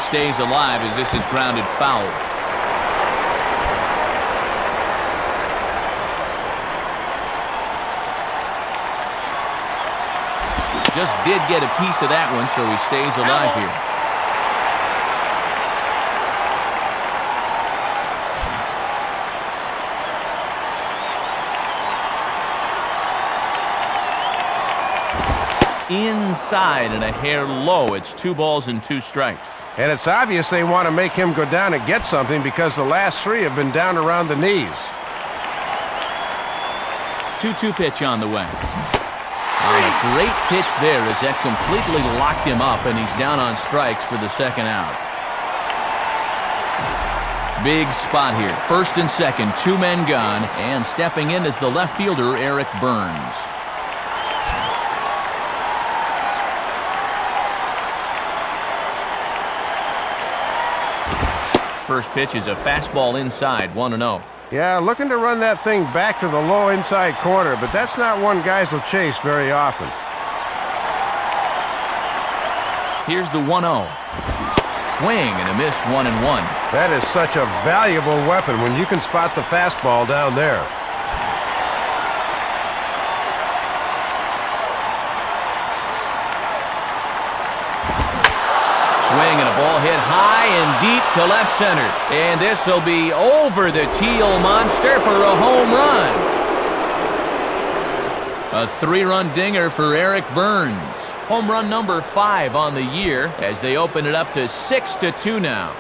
Stays alive as this is grounded foul. Just did get a piece of that one, so he stays alive here. Inside and a hair low. It's 2 balls and 2 strikes. And it's obvious they want to make him go down and get something because the last 3 have been down around the knees. 2-2 pitch on the way. On a great pitch there as that completely locked him up, and he's down on strikes for the second out. Big spot here. First and second, 2 men gone, and stepping in is the left fielder, Eric Burns. First pitch is a fastball inside, 1-0. Yeah, looking to run that thing back to the low inside corner, but that's not one guys will chase very often. Here's the 1-0. Swing and a miss, 1-1. That is such a valuable weapon when you can spot the fastball down there. Swing and a ball hit high and deep to left center. And this will be over the teal monster for a home run. A 3-run dinger for Eric Burns. Home run number 5 on the year as they open it up to 6-2 now.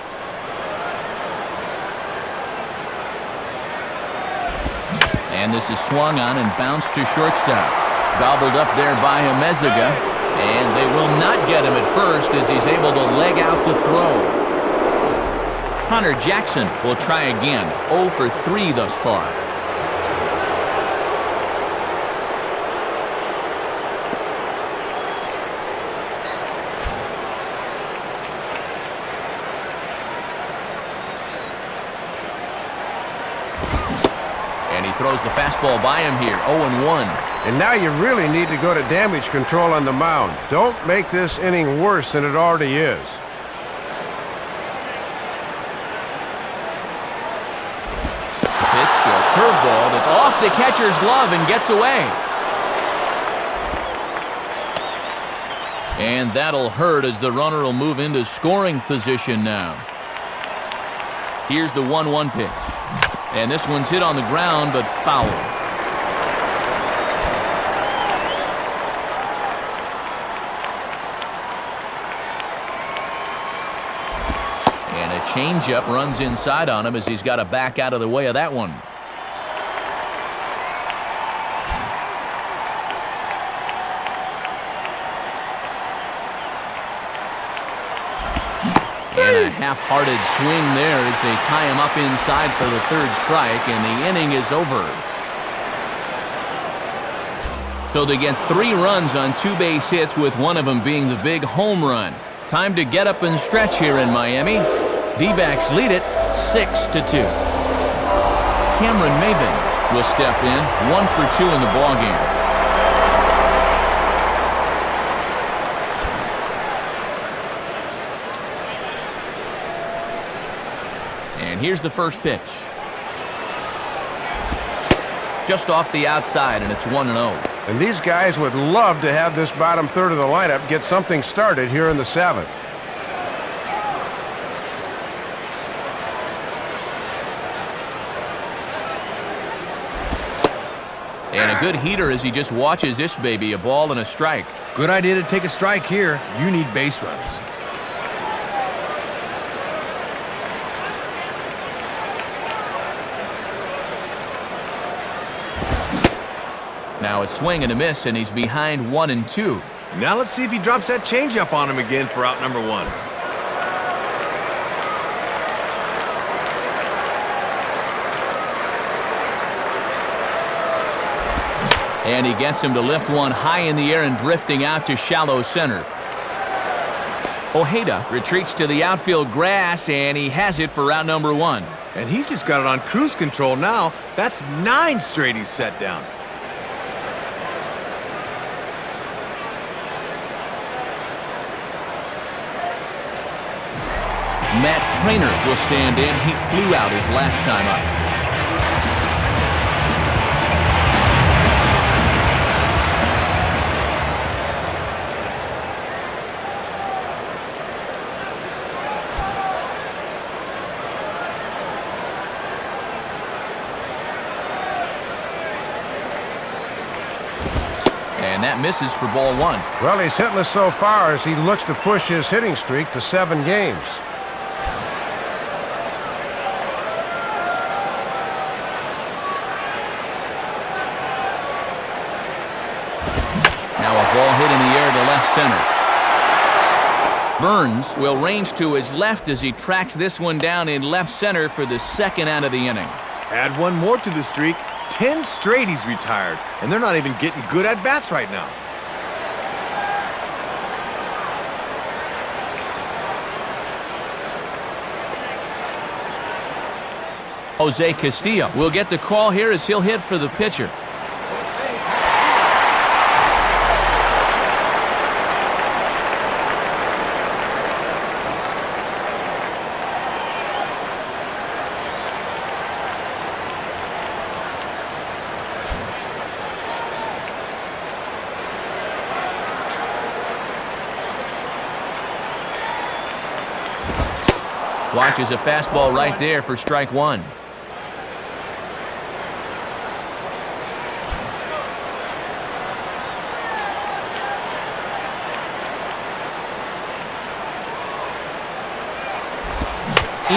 And this is swung on and bounced to shortstop. Gobbled up there by Amezaga. And they will not get him at first as he's able to leg out the throw. Connor Jackson will try again. 0 for 3 thus far. And he throws the fastball by him here. 0-1. And now you really need to go to damage control on the mound. Don't make this inning worse than it already is. Pitch, a curveball that's off the catcher's glove and gets away. And that'll hurt as the runner will move into scoring position now. Here's the 1-1 pitch. And this one's hit on the ground, but foul. Changeup runs inside on him as he's got to back out of the way of that one. And a half-hearted swing there as they tie him up inside for the 3rd strike, and the inning is over. So they get 3 runs on 2 base hits, with one of them being the big home run. Time to get up and stretch here in Miami. D-backs lead it 6-2. Cameron Maben will step in, 1 for 2 in the ballgame. And here's the first pitch. Just off the outside, and it's 1-0. And these guys would love to have this bottom third of the lineup get something started here in the 7th. And a good heater as he just watches this baby, a ball and a strike. Good idea to take a strike here. You need base runners. Now a swing and a miss, and he's behind 1-2. Now let's see if he drops that changeup on him again for out number 1. And he gets him to lift one high in the air and drifting out to shallow center. Ojeda retreats to the outfield grass, and he has it for out number 1. And he's just got it on cruise control now. That's 9 straight he's set down. Matt Trainer will stand in. He flew out his last time up. And that misses for ball 1. Well, he's hitless so far as he looks to push his hitting streak to 7 games. Now a ball hit in the air to left center. Burns will range to his left as he tracks this one down in left center for the 2nd out of the inning. Add 1 more to the streak. 10 straight he's retired, and they're not even getting good at-bats right now. Jose Castillo will get the call here as he'll hit for the pitcher. Watches a fastball right there for strike 1. In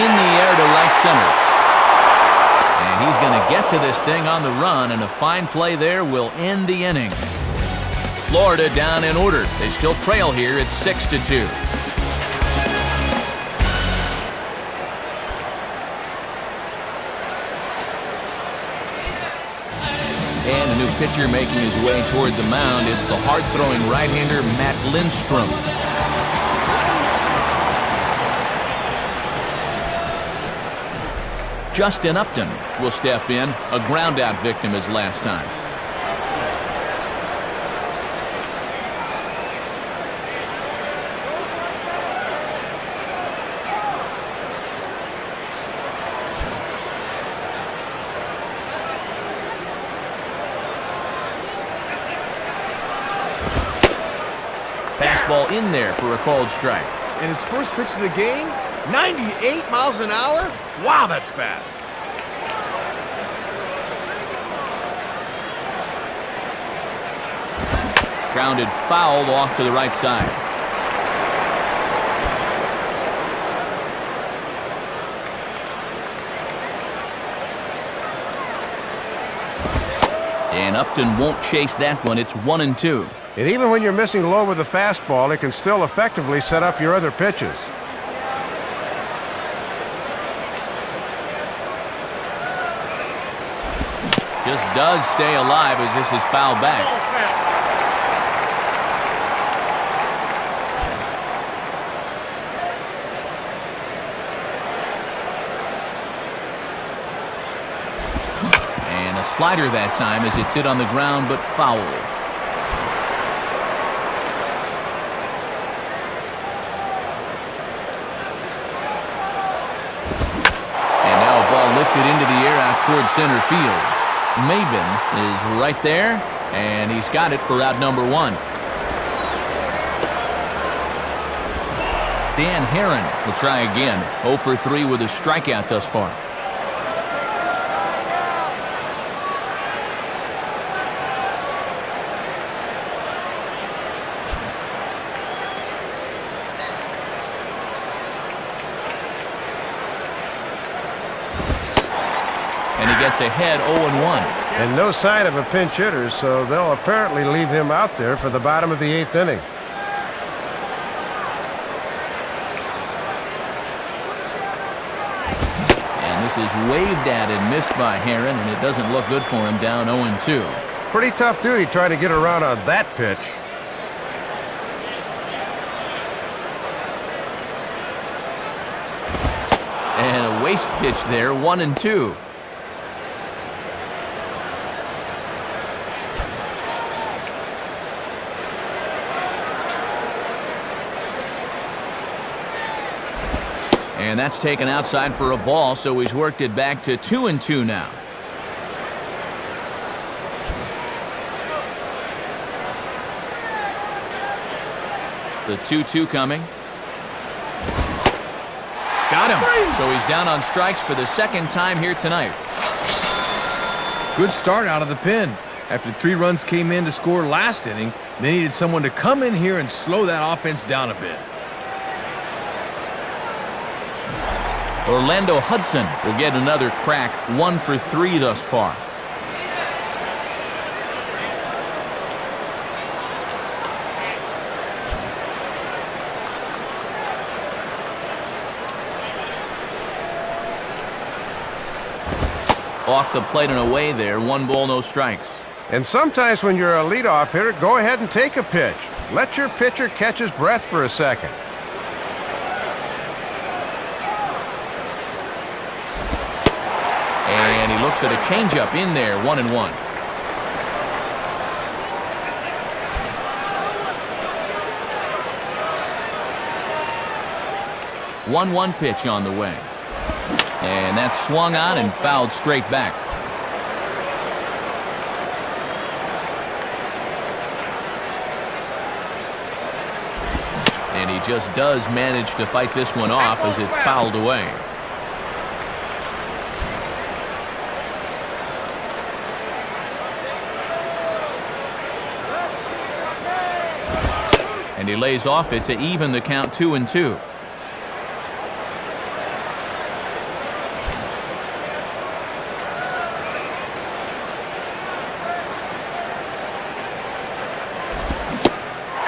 the air to right center. And he's going to get to this thing on the run, and a fine play there will end the inning. Florida down in order. They still trail here. It's 6-2. And a new pitcher making his way toward the mound. It's the hard-throwing right-hander Matt Lindstrom. Justin Upton will step in, a ground-out victim his last time. Fastball in there for a called strike. And his first pitch of the game, 98 miles an hour? Wow, that's fast. Grounded foul off to the right side. And Upton won't chase that one. It's 1-2. And even when you're missing low with the fastball, it can still effectively set up your other pitches. Just does stay alive as this is fouled back. slider that time as it's hit on the ground but foul. And now a ball lifted into the air out towards center field. Maben is right there, and he's got it for out number 1. Dan Herron will try again. 0 for 3 with a strikeout thus far. And he gets ahead 0-1. And no sign of a pinch hitter, so they'll apparently leave him out there for the bottom of the 8th inning. Is waved at and missed by Herron, and it doesn't look good for him down 0-2. Pretty tough duty trying to get around on that pitch. And a waste pitch there, 1-2. And that's taken outside for a ball, so he's worked it back to 2-2 now. The 2-2 coming. Got him. So he's down on strikes for the second time here tonight. Good start out of the pen. After 3 runs came in to score last inning, they needed someone to come in here and slow that offense down a bit. Orlando Hudson will get another crack, 1 for 3 thus far. Off the plate and away there, 1 ball, no strikes. And sometimes when you're a leadoff hitter, go ahead and take a pitch. Let your pitcher catch his breath for a second. And he looks at a changeup in there, 1-1. One pitch on the way. And that's swung on and fouled straight back. And he just does manage to fight this one off as it's fouled away. And he lays off it to even the count 2-2.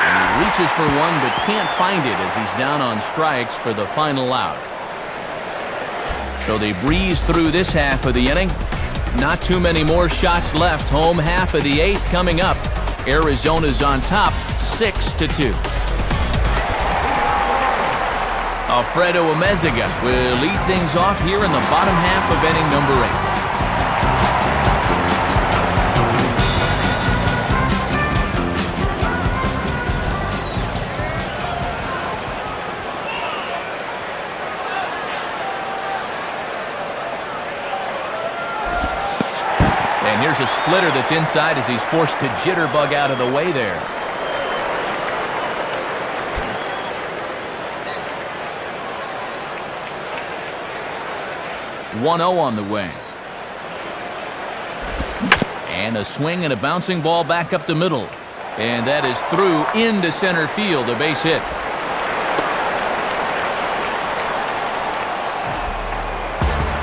And he reaches for one but can't find it as he's down on strikes for the final out. So they breeze through this half of the inning. Not too many more shots left. Home half of the 8th coming up. Arizona's on top, 6-2. Alfredo Amezaga will lead things off here in the bottom half of inning number 8. And here's a splitter that's inside as he's forced to jitterbug out of the way there. .1-0 on the way. And a swing and a bouncing ball back up the middle. And that is through into center field, a base hit.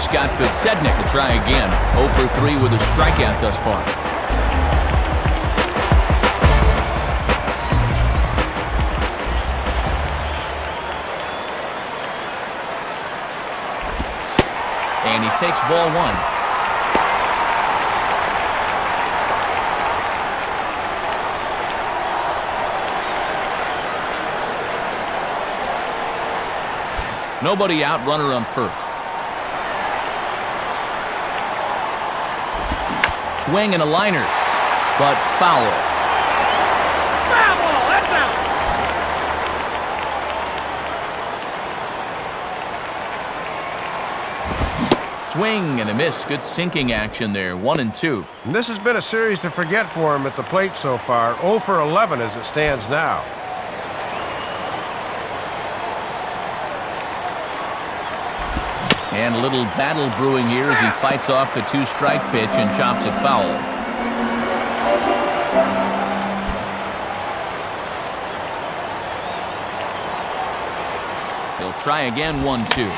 Scott Podsednik will try again. 0 for 3 with a strikeout thus far. And he takes ball 1. Nobody out, runner on first. swing and a liner, but foul. Foul ball, that's out. Swing and a miss. Good sinking action there. 1-2. And this has been a series to forget for him at the plate so far. 0 for 11 as it stands now. And a little battle brewing here as he fights off the 2-strike pitch and chops it foul. He'll try again. 1-2.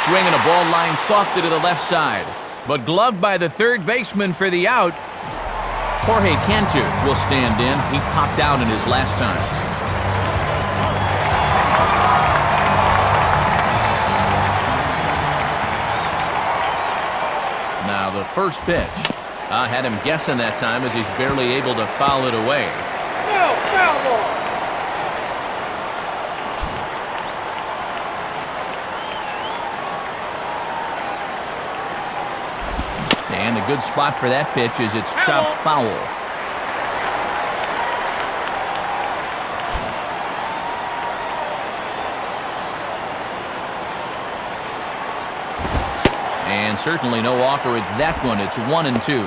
Swing and a ball line softed to the left side, but gloved by the third baseman for the out. Jorge Cantu will stand in. He popped out in his last time. Now the first pitch. I had him guessing that time as he's barely able to foul it away. No, foul ball. And a good spot for that pitch as it's chopped foul. And certainly no offer at that one. It's 1-2.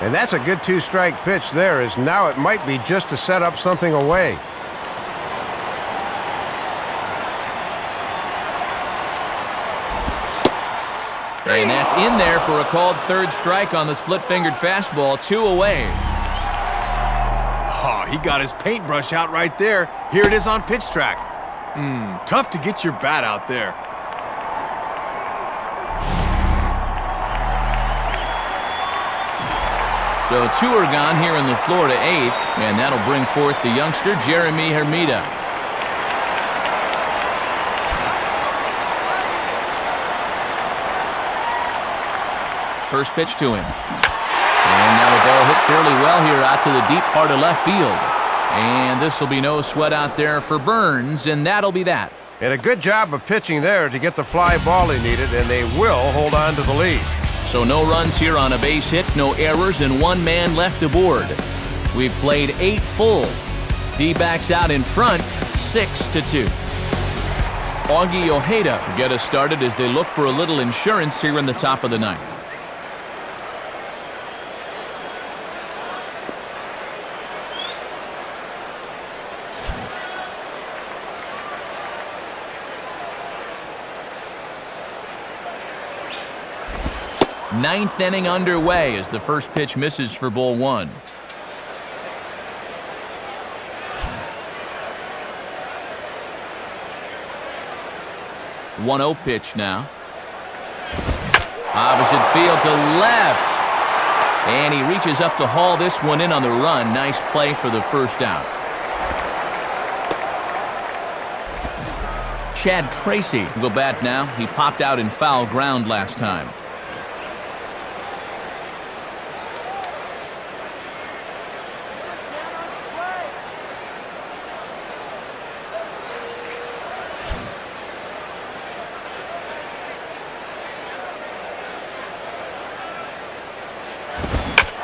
And that's a good 2-strike pitch there, as now it might be just to set up something away. And that's in there for a called third strike on the split-fingered fastball. 2 away. Oh, he got his paintbrush out right there. Here it is on pitch track. Tough to get your bat out there. So 2 are gone here in the Florida 8th, and that'll bring forth the youngster, Jeremy Hermida. First pitch to him. And now the ball hit fairly well here out to the deep part of left field. And this will be no sweat out there for Burns, and that'll be that. And a good job of pitching there to get the fly ball he needed, and they will hold on to the lead. So no runs here on a base hit, no errors, and 1 man left aboard. We've played 8 full. D-backs out in front, 6-2. Augie Ojeda get us started as they look for a little insurance here in the top of the 9th. Ninth inning underway as the first pitch misses for ball 1. One-0 pitch now. Opposite field to left. And he reaches up to haul this one in on the run. Nice play for the first out. Chad Tracy will bat now. He popped out in foul ground last time.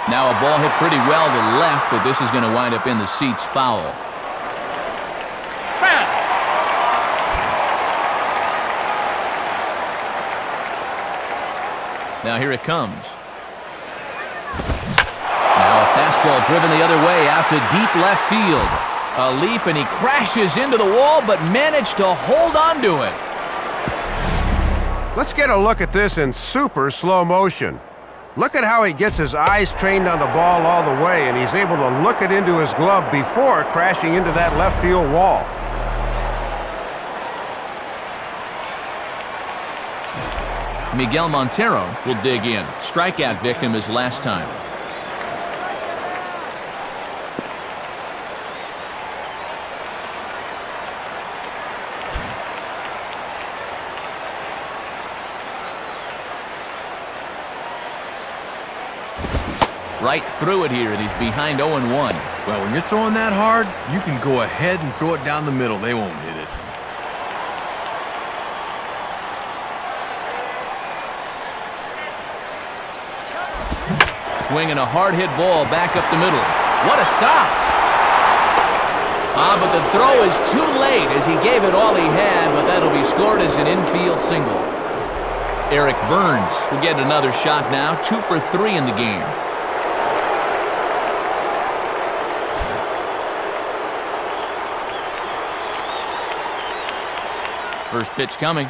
Now a ball hit pretty well to left, but this is going to wind up in the seats foul. Now here it comes. Now a fastball driven the other way out to deep left field. A leap and he crashes into the wall, but managed to hold on to it. Let's get a look at this in super slow motion. Look at how he gets his eyes trained on the ball all the way, and he's able to look it into his glove before crashing into that left field wall. Miguel Montero will dig in. Strikeout victim his last time. Right through it here, and he's behind 0-1. Well, when you're throwing that hard, you can go ahead and throw it down the middle. They won't hit it. Swinging a hard-hit ball back up the middle. What a stop! But the throw is too late as he gave it all he had, but that'll be scored as an infield single. Eric Burns will get another shot now, 2 for 3 in the game. First pitch coming.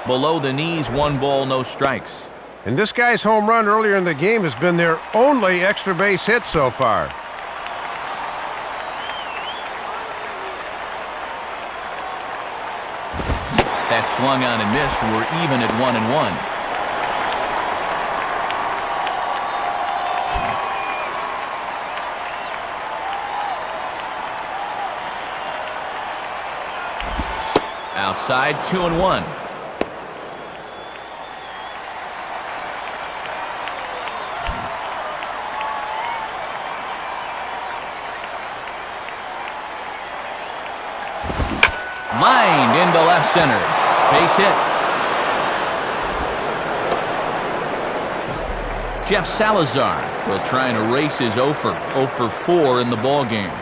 Below the knees, 1 ball, no strikes. And this guy's home run earlier in the game has been their only extra base hit so far. That swung on and missed. We're even at 1-1. Outside, 2-1. Lined into left center. Base hit. Jeff Salazar will try and erase his 0 for 4 in the ball game.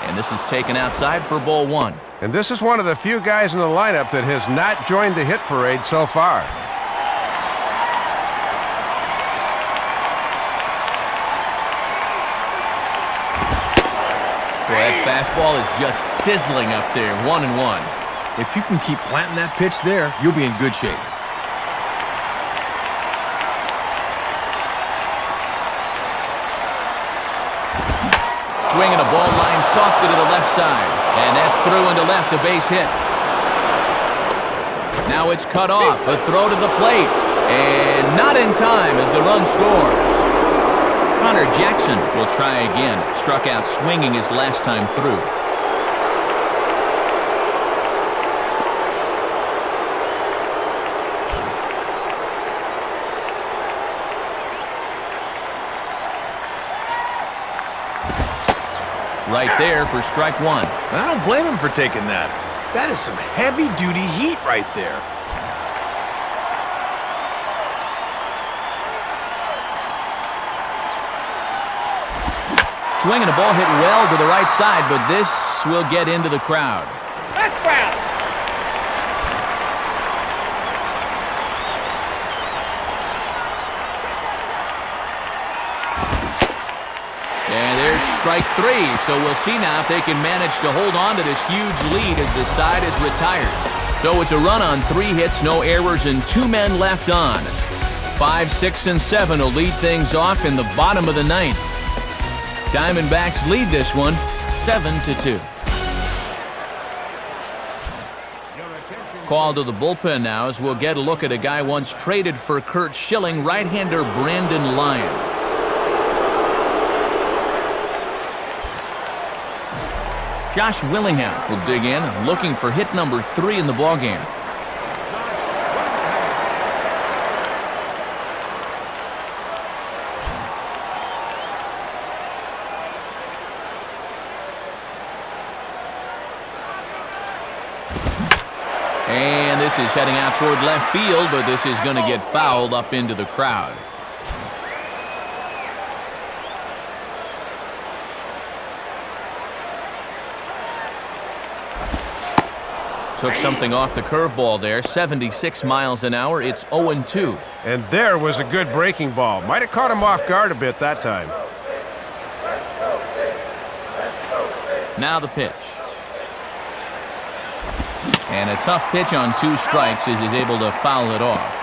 And this is taken outside for ball 1. And this is one of the few guys in the lineup that has not joined the hit parade so far. Boy, that fastball is just sizzling up there, 1-1. If you can keep planting that pitch there, you'll be in good shape. Swinging a ball line softly to the left side. And that's through into left, a base hit. Now it's cut off. A throw to the plate. And not in time as the run scores. Connor Jackson will try again. Struck out swinging his last time through. Right there for strike 1. I don't blame him for taking that. That is some heavy-duty heat right there. Swinging a ball hit well to the right side, but this will get into the crowd. That's foul. And there's strike 3, so we'll see now if they can manage to hold on to this huge lead as the side is retired. So it's a run on 3 hits, no errors, and 2 men left on. 5, 6, and 7 will lead things off in the bottom of the 9th. Diamondbacks lead this one 7-2. Call to the bullpen now as we'll get a look at a guy once traded for Curt Schilling, right-hander Brandon Lyon. Josh Willingham will dig in, looking for hit number 3 in the ballgame. And this is heading out toward left field, but this is going to get fouled up into the crowd. Took something off the curveball there, 76 miles an hour. It's 0-2. And there was a good breaking ball. Might have caught him off guard a bit that time. Now the pitch. And a tough pitch on 2 strikes as he's able to foul it off.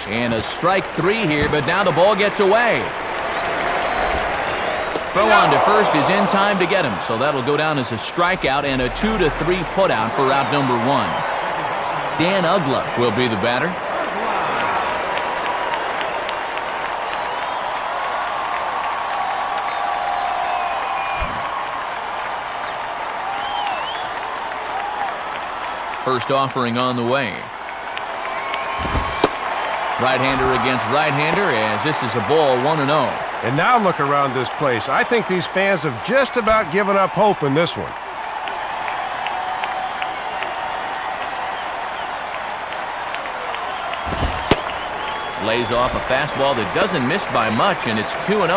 And a strike 3 here, but now the ball gets away. Throw on to first is in time to get him, so that'll go down as a strikeout and a 2-3 putout for out number 1. Dan Uggla will be the batter. first offering on the way. Right-hander against right-hander as this is a ball 1-0. And now look around this place. I think these fans have just about given up hope in this one. Lays off a fastball that doesn't miss by much, and it's 2-0.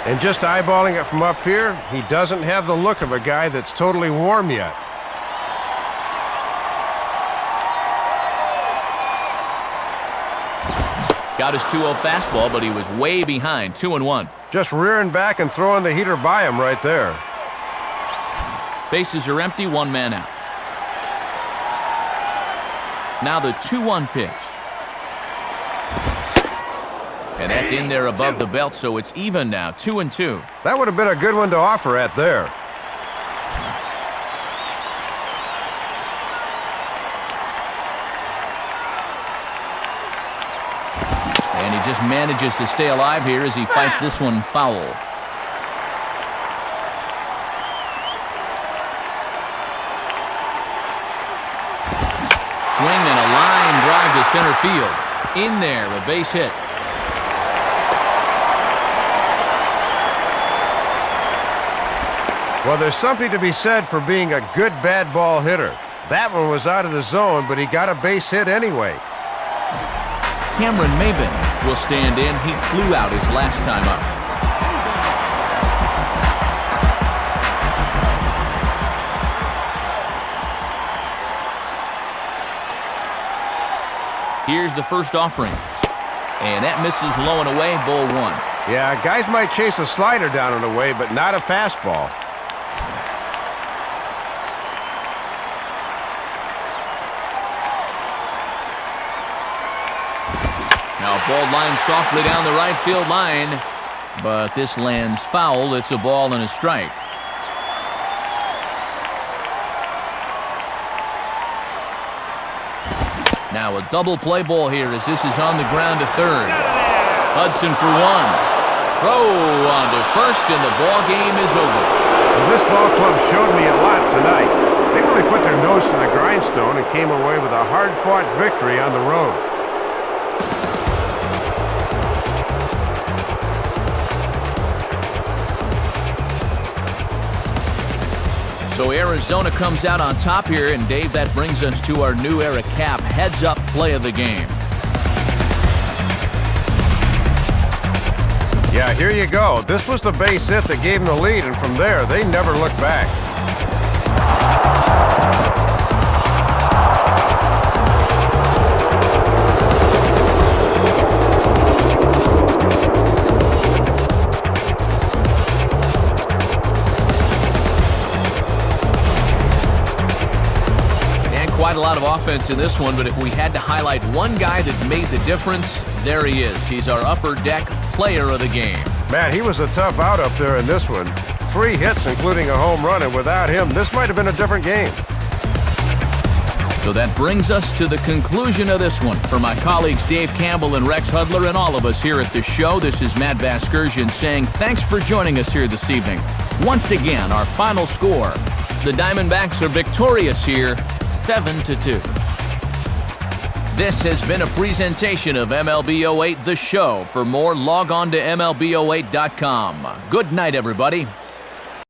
And just eyeballing it from up here, he doesn't have the look of a guy that's totally warm yet. Got his 2-0 fastball, but he was way behind, 2-1. Just rearing back and throwing the heater by him right there. Bases are empty, one man out. Now the 2-1 pitch. And that's in there above the belt, so it's even now, 2-2. That would have been a good one to offer at there. And he just manages to stay alive here as he fights this one foul. Swing and a line drive to center field. In there, a base hit. Well, there's something to be said for being a good bad ball hitter. That one was out of the zone, but he got a base hit anyway. Cameron Maben will stand in. He flew out his last time up. Here's the first offering. And that misses low and away, ball 1. Yeah, guys might chase a slider down and away, but not a fastball. Now ball line softly down the right field line, but this lands foul. It's a ball and a strike. Now a double play ball here as this is on the ground to third. Hudson for one. Throw on to first, and the ball game is over. Well, this ball club showed me a lot tonight. They really put their nose to the grindstone and came away with a hard-fought victory on the road. So Arizona comes out on top here, and Dave, that brings us to our new era cap heads-up play of the game. Yeah, here you go. This was the base hit that gave them the lead, and from there, they never looked back. Quite a lot of offense in this one, but if we had to highlight one guy that made the difference, there he is. He's our upper deck player of the game. Man, he was a tough out up there in this one. 3 hits, including a home run, and without him, this might have been a different game. So that brings us to the conclusion of this one. For my colleagues Dave Campbell and Rex Hudler and all of us here at the show, this is Matt Vasgersian saying thanks for joining us here this evening. Once again, our final score. The Diamondbacks are victorious here, 7-2. This has been a presentation of MLB 08 The Show. For more, log on to MLB08.com. Good night, everybody.